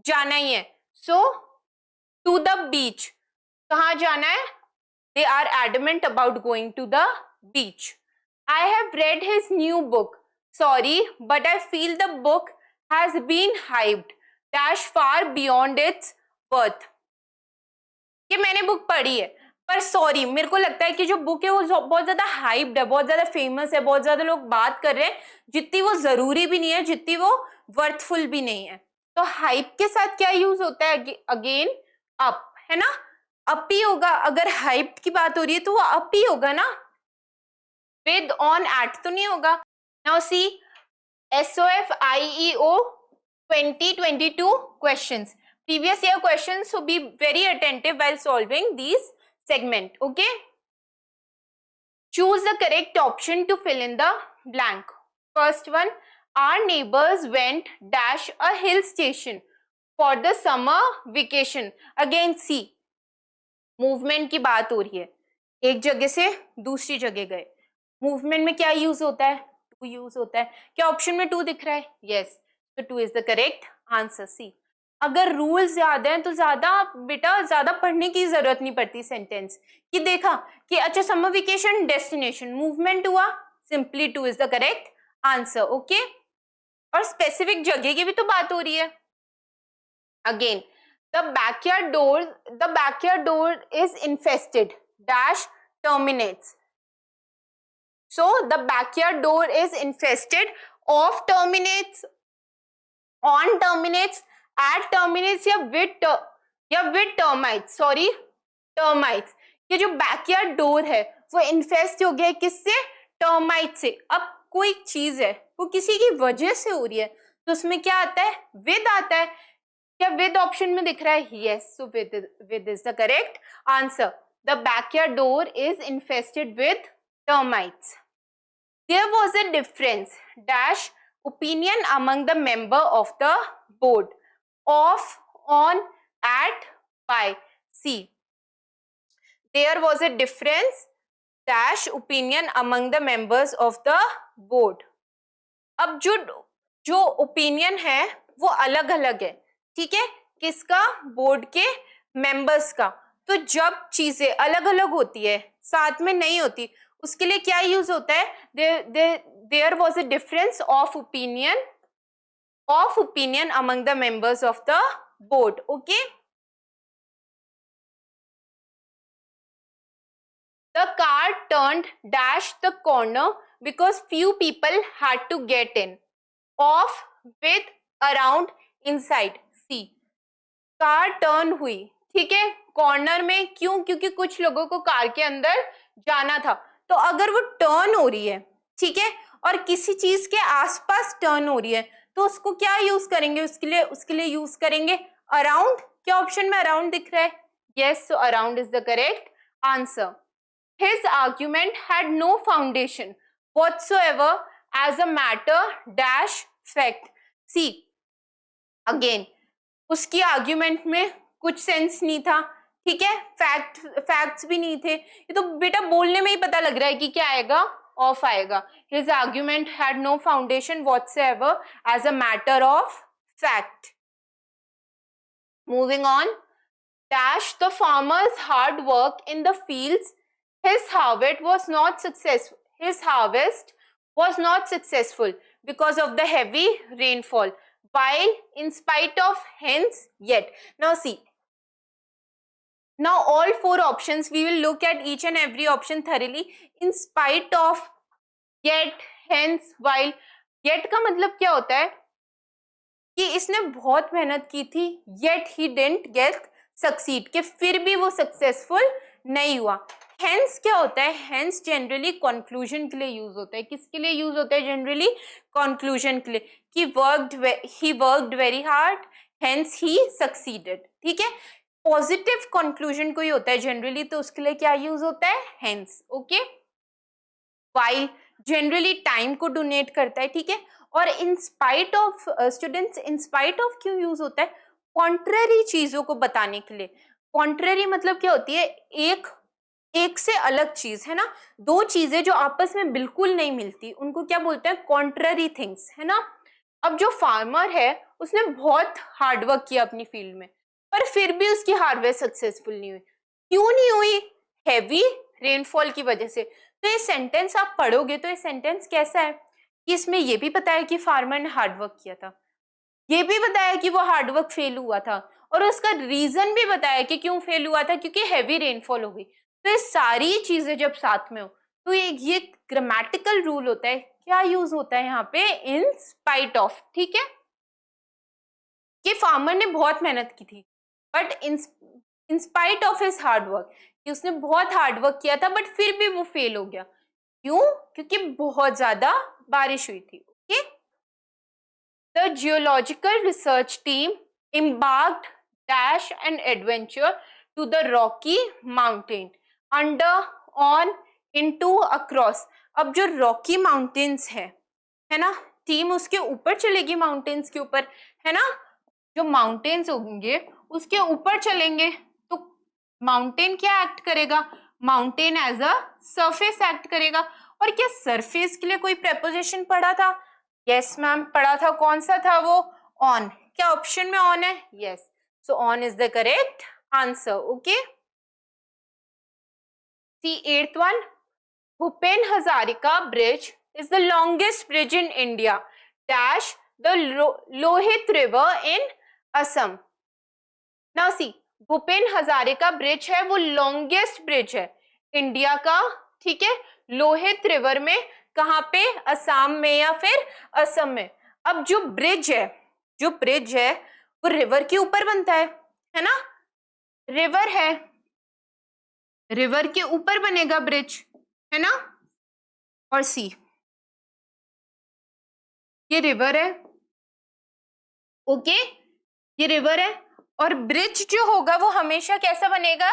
जाना ही है. सो टू द बीच, कहाँ जाना है? They are adamant about going to the beach. I have read his new book, sorry but I feel the book has been hyped dash far beyond its worth, कि मैंने बुक पढ़ी है पर sorry मेरे को लगता है कि जो बुक है वो बहुत ज्यादा हाइप्ड है, बहुत ज्यादा फेमस है, बहुत ज्यादा लोग बात कर रहे हैं, जितनी वो जरूरी भी नहीं है, जितनी वो वर्थफुल भी नहीं है. तो हाइप के साथ क्या यूज होता है? अगेन अप, है ना? अप ही होगा. अगर हाइप की बात हो रही है तो वो अप ही होगा ना, विद ऑन एट तो नहीं होगा. Now see SOF IEO 2022 questions, previous year questions, so be very attentive while solving these segment. Okay, choose the correct option to fill in the blank. First one, our neighbors went dash a hill station for the summer vacation. Again see, movement की बात हो रही है, एक जगह से दूसरी जगह गए. मूवमेंट में क्या यूज होता है? टू यूज होता है. क्या ऑप्शन में टू दिख रहा है? यस, तो two is the correct answer. See, अगर रूल्स ज्यादा हैं तो ज्यादा बेटा ज्यादा पढ़ने की जरूरत नहीं पड़ती सेंटेंस कि देखा कि अच्छा समर वेकेशन डेस्टिनेशन मूवमेंट हुआ, simply to is the correct answer. Okay, और स्पेसिफिक जगह की भी तो बात हो रही है. Again the backyard door is infested dash terminates. So the backyard door is infested of terminates, on terminates, at terminates या with termites. Sorry, termites. ये जो बैकयार्ड डोर है वो इन्फेस्ट हो गया है किससे? टर्माइट से. अब कोई चीज है वो किसी की वजह से हो रही है तो उसमें क्या आता है? विद आता है. क्या विद ऑप्शन में दिख रहा है? Yes, so with is the correct answer. The backyard door is infested with termites. There was a difference dash opinion among the member of the board of, on, at, by. See, there was a difference dash opinion among the members of the board. अब जो opinion है वो अलग अलग है, ठीक है, किसका? बोर्ड के मेंबर्स का. तो जब चीजें अलग अलग होती है साथ में नहीं होती उसके लिए क्या यूज होता है? There was a difference of opinion among the members of the board. Okay, the car turned dash the corner because few people had to get in, off, with, around, inside. See, car turn हुई, ठीक है, corner में. क्यों? क्योंकि कुछ लोगों को car के अंदर जाना था. तो अगर वो टर्न हो रही है, ठीक है, और किसी चीज के आसपास टर्न हो रही है तो उसको क्या यूज करेंगे? उसके लिए यूज करेंगे अराउंड. क्या ऑप्शन में अराउंड दिख रहा है? Yes, so around is the correct answer. His argument had no foundation whatsoever as a matter dash fact. See, again, उसकी आर्ग्यूमेंट में कुछ सेंस नहीं था, ठीक है, फैक्ट्स भी नहीं थे. ये तो बेटा बोलने में ही पता लग रहा है कि क्या आएगा? ऑफ आएगा. His argument had no foundation whatsoever as a matter of fact. Moving on, dash the farmer's hard work in the fields. His harvest was not successful because of the heavy rainfall, while in spite of hence yet. Now see, now all four options we will look at each and every option thoroughly. In spite of, yet, hence, while. yet का मतलब क्या होता है कि इसने बहुत मेहनत की थी, yet he didn't get succeed, कि फिर भी वो सक्सेसफुल नहीं हुआ. हेंस क्या होता है? हेंस जनरली कंक्लूजन के लिए यूज होता है. किसके लिए यूज होता है? जनरली कंक्लूजन के लिए, कि he worked very hard hence he succeeded. ठीक है, पॉजिटिव कंक्लूजन कोई होता है जनरली तो उसके लिए क्या यूज होता है? Hence. Okay, while generally time को डोनेट करता है. ठीक है, और इन spite of students, in spite of क्यों यूज होता है? कॉन्ट्ररी चीजों को बताने के लिए. कॉन्ट्ररी मतलब क्या होती है? एक एक से अलग चीज है ना, दो चीजें जो आपस में बिल्कुल नहीं मिलती उनको क्या बोलते हैं, कॉन्ट्ररी थिंग्स, है ना। अब जो फार्मर है उसने बहुत हार्डवर्क किया अपनी फील्ड में, पर फिर भी उसकी हार्वेस्ट सक्सेसफुल नहीं हुई। क्यों नहीं हुई? हैवी रेनफॉल की वजह से। तो ये सेंटेंस आप पढ़ोगे तो ये सेंटेंस कैसा है कि इसमें ये भी पता है कि फार्मर ने हार्डवर्क किया था, ये भी बताया कि वो हार्डवर्क फेल हुआ था, और उसका रीजन भी बताया कि क्यों फेल हुआ था, क्योंकि हैवी रेनफॉल हो गई। तो ये सारी चीजें जब साथ में हो तो ये ग्रामेटिकल रूल होता है, क्या यूज होता है यहाँ पे, इन स्पाइट ऑफ, ठीक है, कि फार्मर ने बहुत मेहनत की थी but in spite of his hard work, कि उसने बहुत हार्डवर्क किया था बट फिर भी वो फेल हो गया। क्यों? क्योंकि बहुत ज्यादा बारिश हुई थी। Okay, the geological research team embarked dash an adventure to the Rocky Mountain under on into across। अब जो रॉकी माउंटेन्स है ना, टीम उसके ऊपर चलेगी, माउंटेन्स के ऊपर, है ना, जो माउंटेन्स होंगे उसके ऊपर चलेंगे। तो माउंटेन क्या एक्ट करेगा, mountain as a surface act करेगा। और क्या सरफेस के लिए कोई प्रेपोजिशन पढ़ा था? यस मैम पढ़ा था। कौन सा था वो? ऑन। क्या ऑप्शन में ऑन है? Yes, so on is the correct answer. Okay, see eighth one, Bhupen Hazarika bridge is the longest bridge in India dash the Lohit river in Assam। Now see, Bhupen Hazarika bridge है वो लॉन्गेस्ट ब्रिज है India का, ठीक है, Lohit river में, कहाँ पे, असम में या फिर असम में। अब जो ब्रिज है वो रिवर के ऊपर बनता है ना, रिवर है, रिवर के ऊपर बनेगा ब्रिज, है ना। और सी, ये रिवर है, ओके, ये रिवर है, और ब्रिज जो होगा वो हमेशा कैसा बनेगा,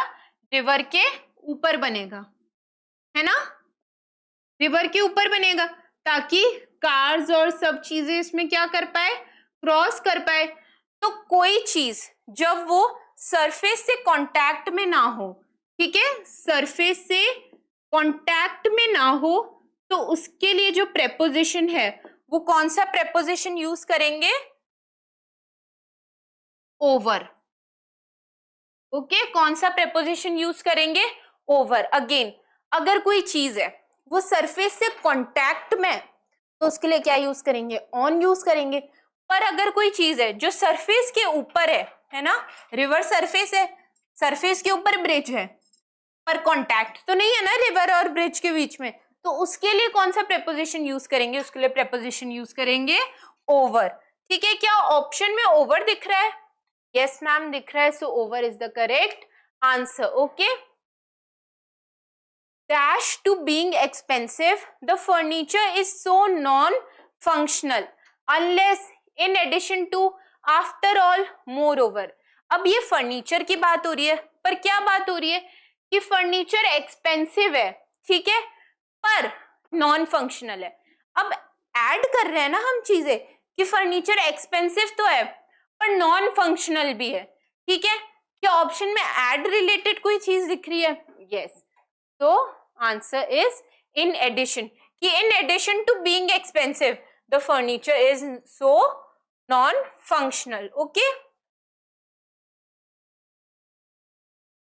रिवर के ऊपर बनेगा, है ना, रिवर के ऊपर बनेगा, ताकि कार्स और सब चीजें इसमें क्या कर पाए, क्रॉस कर पाए। तो कोई चीज जब वो सरफेस से कांटेक्ट में ना हो, ठीक है, सरफेस से कांटेक्ट में ना हो, तो उसके लिए जो प्रेपोजिशन है वो कौन सा प्रेपोजिशन यूज करेंगे, ओवर। ओके, कौन सा प्रेपोजिशन यूज करेंगे, ओवर। अगेन, अगर कोई चीज है वो सरफेस से कांटेक्ट में, तो उसके लिए क्या यूज करेंगे, ऑन यूज करेंगे। पर अगर कोई चीज है जो सरफेस के ऊपर है ना, रिवर सरफेस है, सरफेस के ऊपर ब्रिज है, पर कांटेक्ट तो नहीं है ना रिवर और ब्रिज के बीच में, तो उसके लिए कौन सा प्रेपोजिशन यूज करेंगे, उसके लिए प्रेपोजिशन यूज करेंगे ओवर। ठीक है, क्या ऑप्शन में ओवर दिख रहा है? यस मैम दिख रहा है, so over is the correct answer. Okay, dash to being expensive, the furniture is so non-functional unless in addition to, after all, moreover। अब ये फर्नीचर की बात हो रही है, पर क्या बात हो रही है कि फर्नीचर एक्सपेंसिव है, ठीक है, पर नॉन फंक्शनल है। अब ऐड कर रहे हैं ना हम चीजें कि फर्नीचर एक्सपेंसिव तो है पर नॉन फंक्शनल भी है, ठीक है। क्या ऑप्शन में ऐड रिलेटेड कोई चीज दिख रही है? यस, तो answer is in addition, कि in addition to being expensive the furniture is so non-functional। okay,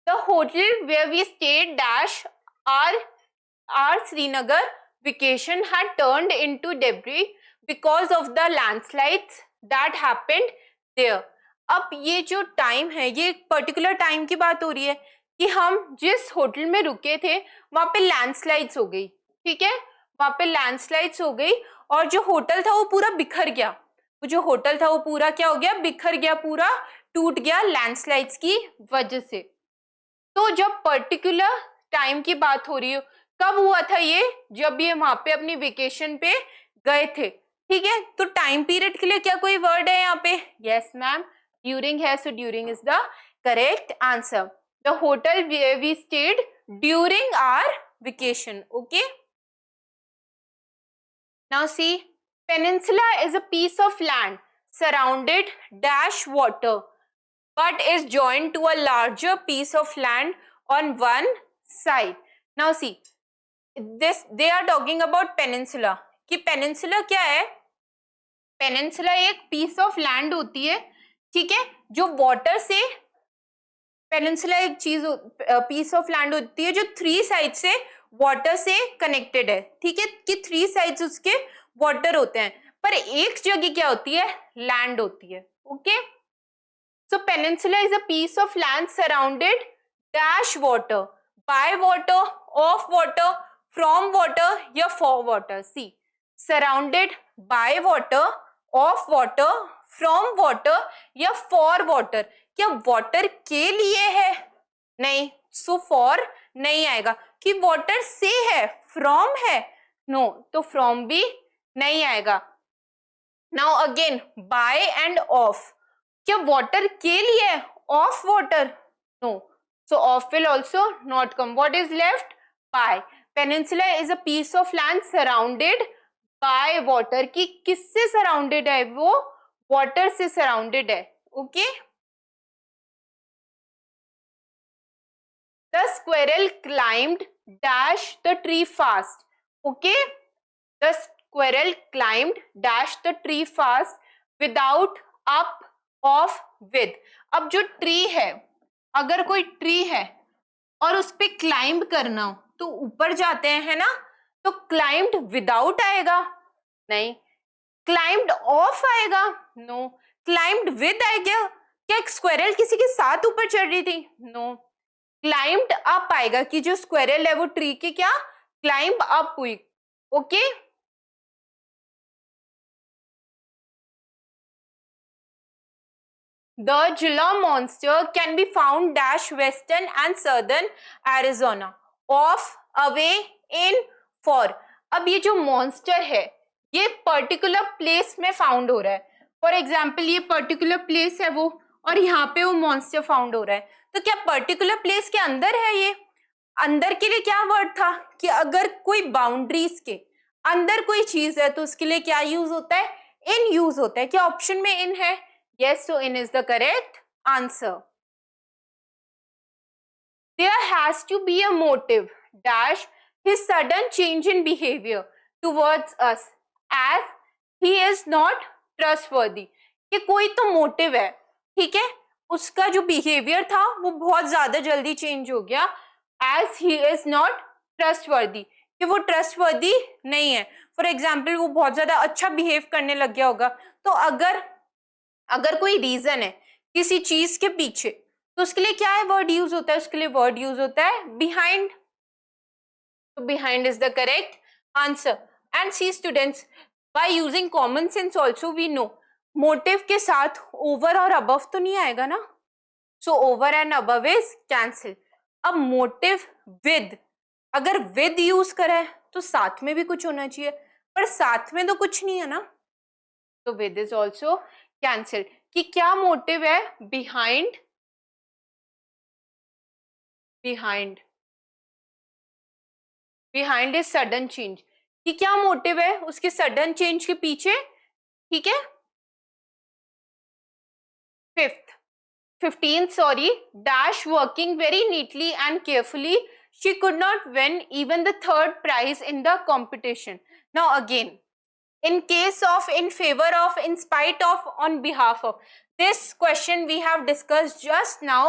the hotel where we stayed dash our Srinagar vacation had turned into debris because of the landslides that happened there। अब ये जो time है, ये particular time की बात हो रही है कि हम जिस होटल में रुके थे वहां पे लैंडस्लाइड्स हो गई, ठीक है, वहां पे लैंडस्लाइड्स हो गई और जो होटल था वो पूरा बिखर गया, वो जो होटल था वो पूरा क्या हो गया, बिखर गया, पूरा टूट गया लैंडस्लाइड्स की वजह से। तो जब पर्टिकुलर टाइम की बात हो रही हो, कब हुआ था ये, जब ये वहां पे अपनी वेकेशन पे गए थे, ठीक है। तो टाइम पीरियड के लिए क्या कोई वर्ड है यहाँ पे? यस मैम, ड्यूरिंग है, so during is the correct answer. The hotel where we stayed during our vacation। okay, now see, peninsula is a piece of land surrounded dash water but is joined to a larger piece of land on one side। Now see this, they are talking about peninsula, कि peninsula क्या है? Peninsula एक piece of land होती है, ठीक है, जो water से, पेनिनसुला एक चीज, पीस ऑफ लैंड होती है जो 3 साइड से वाटर से कनेक्टेड है, ठीक है, कि 3 साइड्स उसके वाटर होते हैं, पर एक जगह क्या होती है? लैंड होती है। Okay, so peninsula is a piece of land surrounded dash water, by water, of water, from water या for water. See, surrounded by water, of water, from water या फॉर वाटर। क्या वाटर के लिए है? नहीं, so for नहीं आएगा। कि वाटर से है, फ्रॉम है, नो, तो फ्रॉम भी नहीं आएगा। Now again by and of, क्या वाटर के लिए है? Of water, no, so of will also not come. What is left? By. Peninsula is a piece of land surrounded by water, की किससे सराउंडेड है वो? वाटर से सराउंडेड है। Okay, the squirrel climbed dash the tree fast. Okay, the squirrel climbed dash the tree fast without up off with. अब जो tree है, अगर कोई ट्री है और उस पे क्लाइंब करना हो तो ऊपर जाते हैं, है ना, तो क्लाइंब्ड विदाउट आएगा? नहीं। क्लाइंब्ड ऑफ आएगा? नो। क्लाइंब्ड विद आएगा? क्या एक स्क्वायरल किसी के साथ ऊपर चढ़ रही थी? नो। क्लाइंब्ड अप आएगा, कि जो स्क्वायरल है वो ट्री के क्या क्लाइंब अप हुई। Okay, The Gila monster can be found dash western and southern Arizona, off, away, in, for. अब ये जो मॉन्स्टर है ये पर्टिकुलर प्लेस में फाउंड हो रहा है। फॉर एग्जाम्पल ये पर्टिकुलर प्लेस है वो, और यहाँ पे वो मॉन्स्टर फाउंड हो रहा है। तो क्या पर्टिकुलर प्लेस के अंदर है ये? अंदर के लिए क्या वर्ड था? कि अगर कोई बाउंड्रीज के अंदर कोई चीज है तो उसके लिए क्या यूज होता है? इन यूज होता है। क्या ऑप्शन में इन है? Yes, so in is the correct answer. There has to be a motive dash his sudden change in behavior towards us as he is not trustworthy. कि कोई तो मोटिव है, ठीक है, उसका जो बिहेवियर था वो बहुत ज्यादा जल्दी चेंज हो गया, as he is not trustworthy, कि वो ट्रस्टवर्दी नहीं है। फॉर एग्जाम्पल वो बहुत ज्यादा अच्छा बिहेव करने लग गया होगा। तो अगर कोई रीजन है किसी चीज के पीछे तो उसके लिए क्या है वर्ड यूज होता है? उसके लिए वर्ड यूज होता है बिहाइंड। तो behind is the correct answer. And see students, by using common sense also we know motive के साथ ओवर और अबव तो नहीं आएगा ना, so over and above is cancel. अब मोटिव विद, अगर विद यूज करा है तो साथ में भी कुछ होना चाहिए, पर साथ में तो कुछ नहीं है ना, तो विद इज ऑल्सो कैंसिल। कि क्या मोटिव है? Behind, behind, behind is sudden change. कि क्या मोटिव है उसके सडन चेंज के पीछे? ठीक है, 15th sorry, dash working very neatly and carefully, she could not win even the 3rd prize in the competition. Now again, in case of, in favor of, in spite of, on behalf of, this question we have discussed just now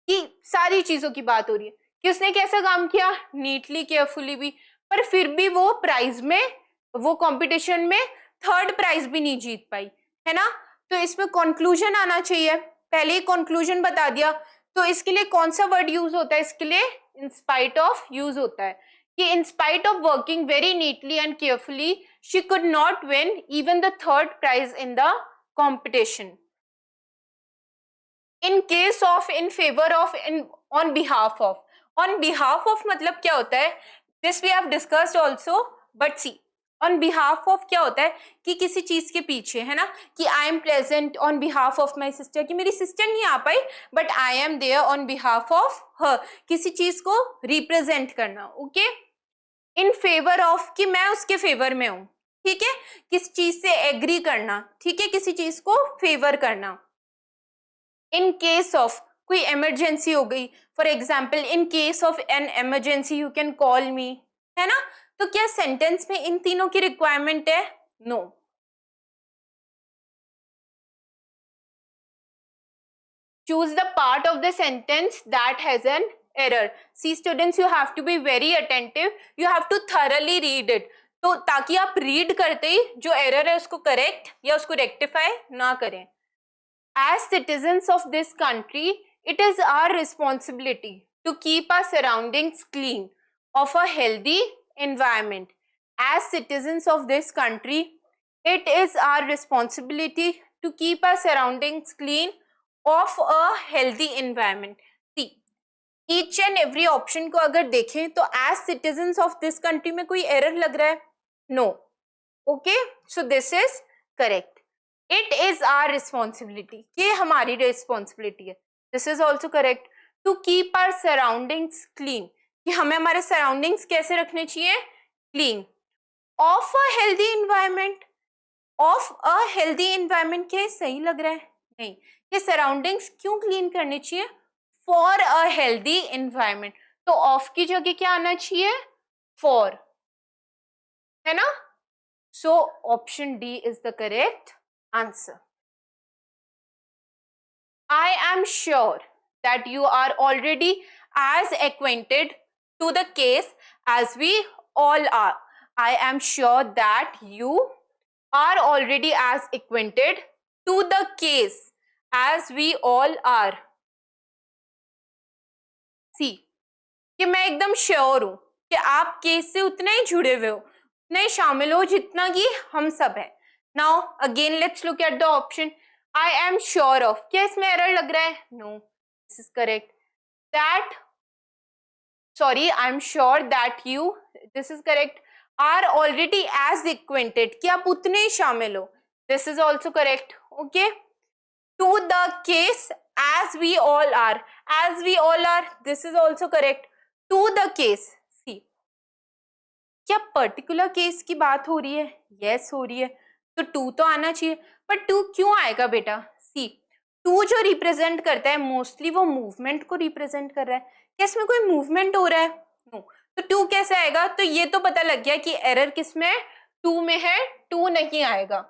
कि सारी चीजों की बात हो रही है कि उसने कैसा काम किया, नीटली केयरफुली भी, पर फिर भी वो प्राइज में, वो कंपटीशन में 3rd प्राइज भी नहीं जीत पाई, है ना। तो इसमें कंक्लूजन आना चाहिए, पहले ही कंक्लूजन बता दिया। तो इसके लिए कौन सा वर्ड यूज होता है? इसके लिए इन स्पाइट ऑफ यूज होता है कि in spite of working very neatly and carefully, she could not win even the 3rd prize in the competition. In case of, in favor of, in on behalf of. On behalf of मतलब क्या होता है? This we have discussed also, but see, on behalf of क्या होता है कि किसी चीज के पीछे, है ना, कि I am present on behalf of my sister, कि मेरी सिस्टर नहीं आ पाई but I am there on behalf of her, किसी चीज को रिप्रेजेंट करना। ओके, इन फेवर ऑफ कि मैं उसके फेवर में हूं, ठीक है, किसी चीज से एग्री करना, ठीक है, किसी चीज को फेवर करना। इन केस ऑफ कोई इमरजेंसी हो गई, for example in case of an emergency you can call मी, है ना? तो क्या सेंटेंस में इन तीनों की रिक्वायरमेंट है? No. Choose the part of the sentence that has an error. See students, you have to be very attentive. You have to thoroughly read it. तो ताकि आप रीड करते ही जो एरर है उसको करेक्ट या उसको रेक्टिफाई ना करें. As citizens of this country, it is our responsibility to keep our surroundings clean, of a healthy environment. As citizens of this country, it is our responsibility to keep our surroundings clean, of a healthy environment. See, each and every option को अगर देखें तो as citizens of this country में कोई error लग रहा है? No. Okay, so this is correct. It is our responsibility. ये हमारी responsibility है. This is also correct. To keep our surroundings clean. कि हमें हमारे surroundings कैसे रखने चाहिए? Clean. Of a healthy environment. Of a healthy environment क्या सही लग रहा है? नहीं. ये सराउंडिंग्स क्यों क्लीन करनी चाहिए? For a healthy environment. तो ऑफ की जगह क्या आना चाहिए? फॉर, है ना? So option D is the correct answer. I am sure that you are already as acquainted to the case as we all are. I am sure that you are already as acquainted to the case as we all are. See, कि मैं एकदम sure हूं कि आप case से उतना ही जुड़े हुए हो, उतना ही शामिल हो जितना कि हम सब है. Now again let's look at the option. I am sure of, क्या इसमें एरर लग रहा है? No, this is correct. That, sorry, I am sure that you, this is correct. Are already as acquainted, कि आप उतने ही शामिल हो, this is also correct. Okay. To the case as we all are, as we all are, this is also correct. To the case, see, क्या particular case की बात हो रही है? यस हो रही है, तो टू तो आना चाहिए. पर टू क्यों आएगा बेटा? सी, टू जो रिप्रेजेंट करता है मोस्टली वो मूवमेंट को रिप्रेजेंट कर रहा है. क्या इसमें कोई मूवमेंट हो रहा है? नो. तो टू कैसे आएगा? तो ये तो पता लग गया कि एरर किसमें है? टू में है. टू नहीं आएगा,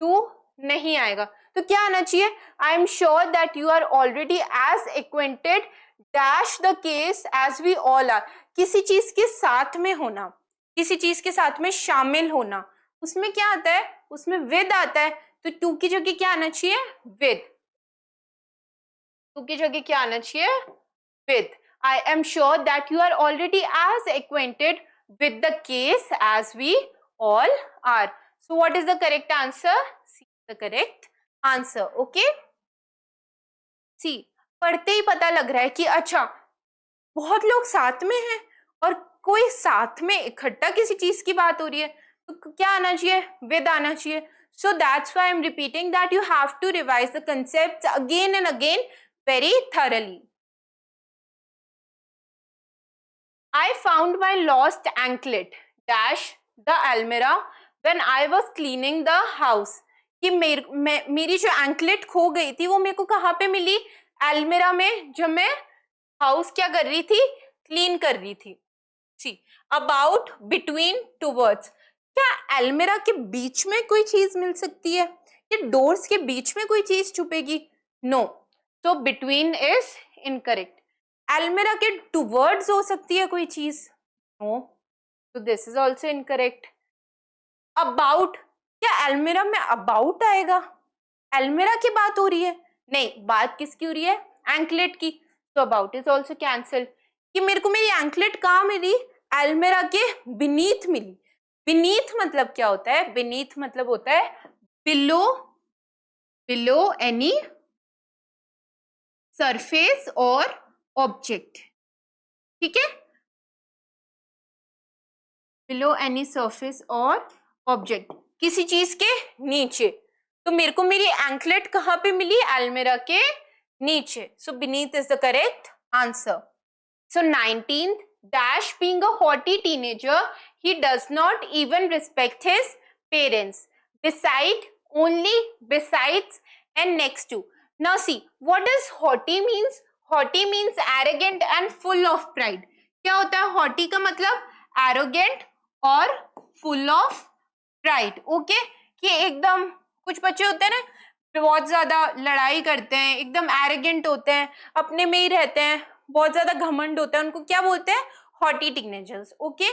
टू नहीं आएगा. तो क्या आना चाहिए? I am sure that you are already as acquainted dash the case as we all are. किसी चीज के साथ में होना, किसी चीज के साथ में शामिल होना, उसमें क्या आता है? उसमें विद आता है. तो टू की जगह क्या आना चाहिए? विद. टू की जगह क्या आना चाहिए? With. I am sure that you are already as acquainted with the case as we all are. So what is the correct answer? See the correct answer. Okay. See, पढ़ते ही पता लग रहा है कि अच्छा बहुत लोग साथ में हैं और कोई साथ में इकट्ठा किसी चीज की बात हो रही है, तो क्या आना चाहिए? विद आना चाहिए. So that's why I am repeating that you have to revise the concepts again and again very thoroughly. I found my lost anklet dash the almirah when I was cleaning the house. कि मेरी जो anklet खो गई थी वो मेरे को कहाँ पे मिली? एल्मिरा में, जब मैं हाउस क्या कर रही थी? क्लीन कर रही थी. सी, अबाउट, बिटवीन, टुवर्ड्स. क्या एल्मिरा के बीच में कोई चीज मिल सकती है? या डोर्स के बीच में कोई चीज छुपेगी? नो. तो बिटवीन इज इनकरेक्ट. एल्मिरा के टुवर्ड्स हो सकती है कोई चीज? नो. तो this is also incorrect. About, क्या एल्मिरा में अबाउट आएगा? एल्मिरा की बात हो रही है? नहीं, बात किसकी हो रही है? एंकलेट की. तो अबाउट इज ऑल्सो कैंसल. कि मेरे को मेरी एंकलेट कहाँ मिली? एल्मिरा के बीनीथ मिली. बीनीथ मतलब क्या होता है? बीनीथ मतलब होता है बिलो, बिलो एनी सरफेस और ऑब्जेक्ट. ठीक है, बिलो एनी सरफेस और ऑब्जेक्ट, किसी चीज के नीचे. तो मेरे को मेरी एंकलेट कहाँ पे मिली? एल्मिरा के नीचे. So beneath is the correct answer. So 19th, dash being a haughty teenager, he does not even respect his parents. Beside, only, besides and next to. Now see, what does haughty means? Haughty means arrogant and full of pride. क्या होता है haughty का मतलब? Arrogant और full of pride. Okay? कि एकदम कुछ बच्चे होते हैं ना बहुत ज्यादा लड़ाई करते हैं, एकदम arrogant होते हैं, अपने में ही रहते हैं, बहुत ज्यादा घमंड होता है, उनको क्या बोलते हैं? Haughty teenagers. Okay?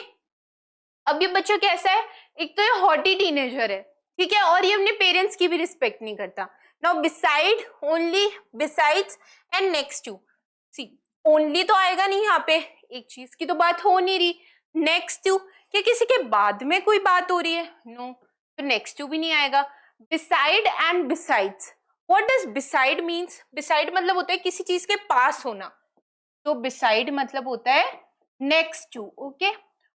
अब ये बच्चा कैसा है? एक तो ये haughty teenager है, ठीक है, और ये अपने पेरेंट्स की भी रिस्पेक्ट नहीं करता. Now beside, only, besides and next to. See, only तो आएगा नहीं यहाँ पे, एक चीज की तो बात हो नहीं रही. Next to, क्या किसी के बाद में कोई बात हो रही है? No, तो next to भी नहीं आएगा. Beside and besides. What does beside means? Beside मतलब होता है किसी चीज के पास होना, तो beside मतलब होता है next to. Okay?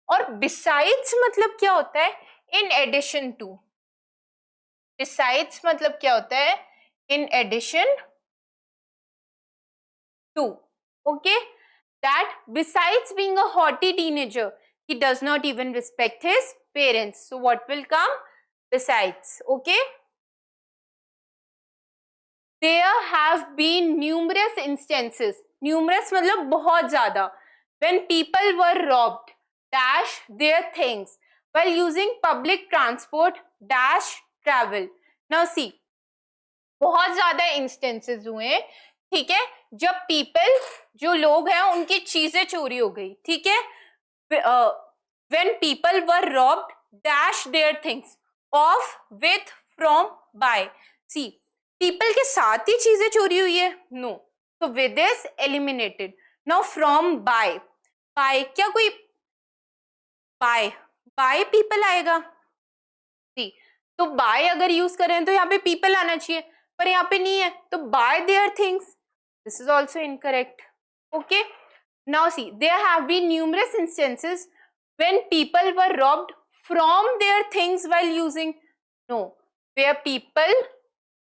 और besides मतलब क्या होता है? In addition to. Besides मतलब क्या होता है? In addition to. Okay? That besides being a haughty teenager, he does not even respect his parents. So what will come? Besides. Okay? There have been numerous instances. Numerous मतलब बहुत ज़्यादा. When people were robbed, dash their things while using public transport, dash travel. Now see, बहुत ज्यादा instances हुए हैं, ठीक है, जब पीपल जो लोग हैं उनकी चीजें चोरी हो गई, ठीक है. When people were robbed, dash their things, of, with, from, by. See, people के साथ ही चीजें चोरी हुई है? नो, तो with is eliminated. Now from, by. By क्या कोई बाय पीपल आएगा? सी, तो बाय अगर यूज करें तो यहाँ पे पीपल आना चाहिए, पर यहाँ पे नहीं है, तो by their things. This is also incorrect. Okay, now see, there have been numerous instances when people were robbed from their things while using. No, where people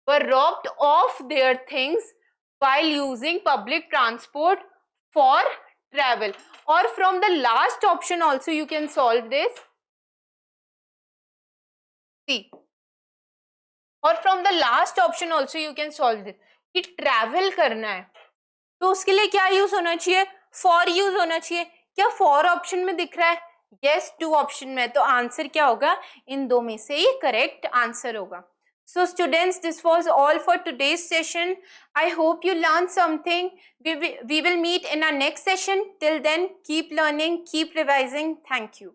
were robbed of their things while using public transport for travel. Or from the last option also you can solve this. See, or from the last option also you can solve this. कि travel करना है तो उसके लिए क्या use होना चाहिए? for use होना चाहिए. क्या for ऑप्शन में दिख रहा है? yes, टू ऑप्शन में. तो आंसर क्या होगा? इन दो में से ही करेक्ट आंसर होगा. So students, this was all for today's session. I hope you learned something. We will meet in our next session. Till then, keep learning, keep revising. Thank you.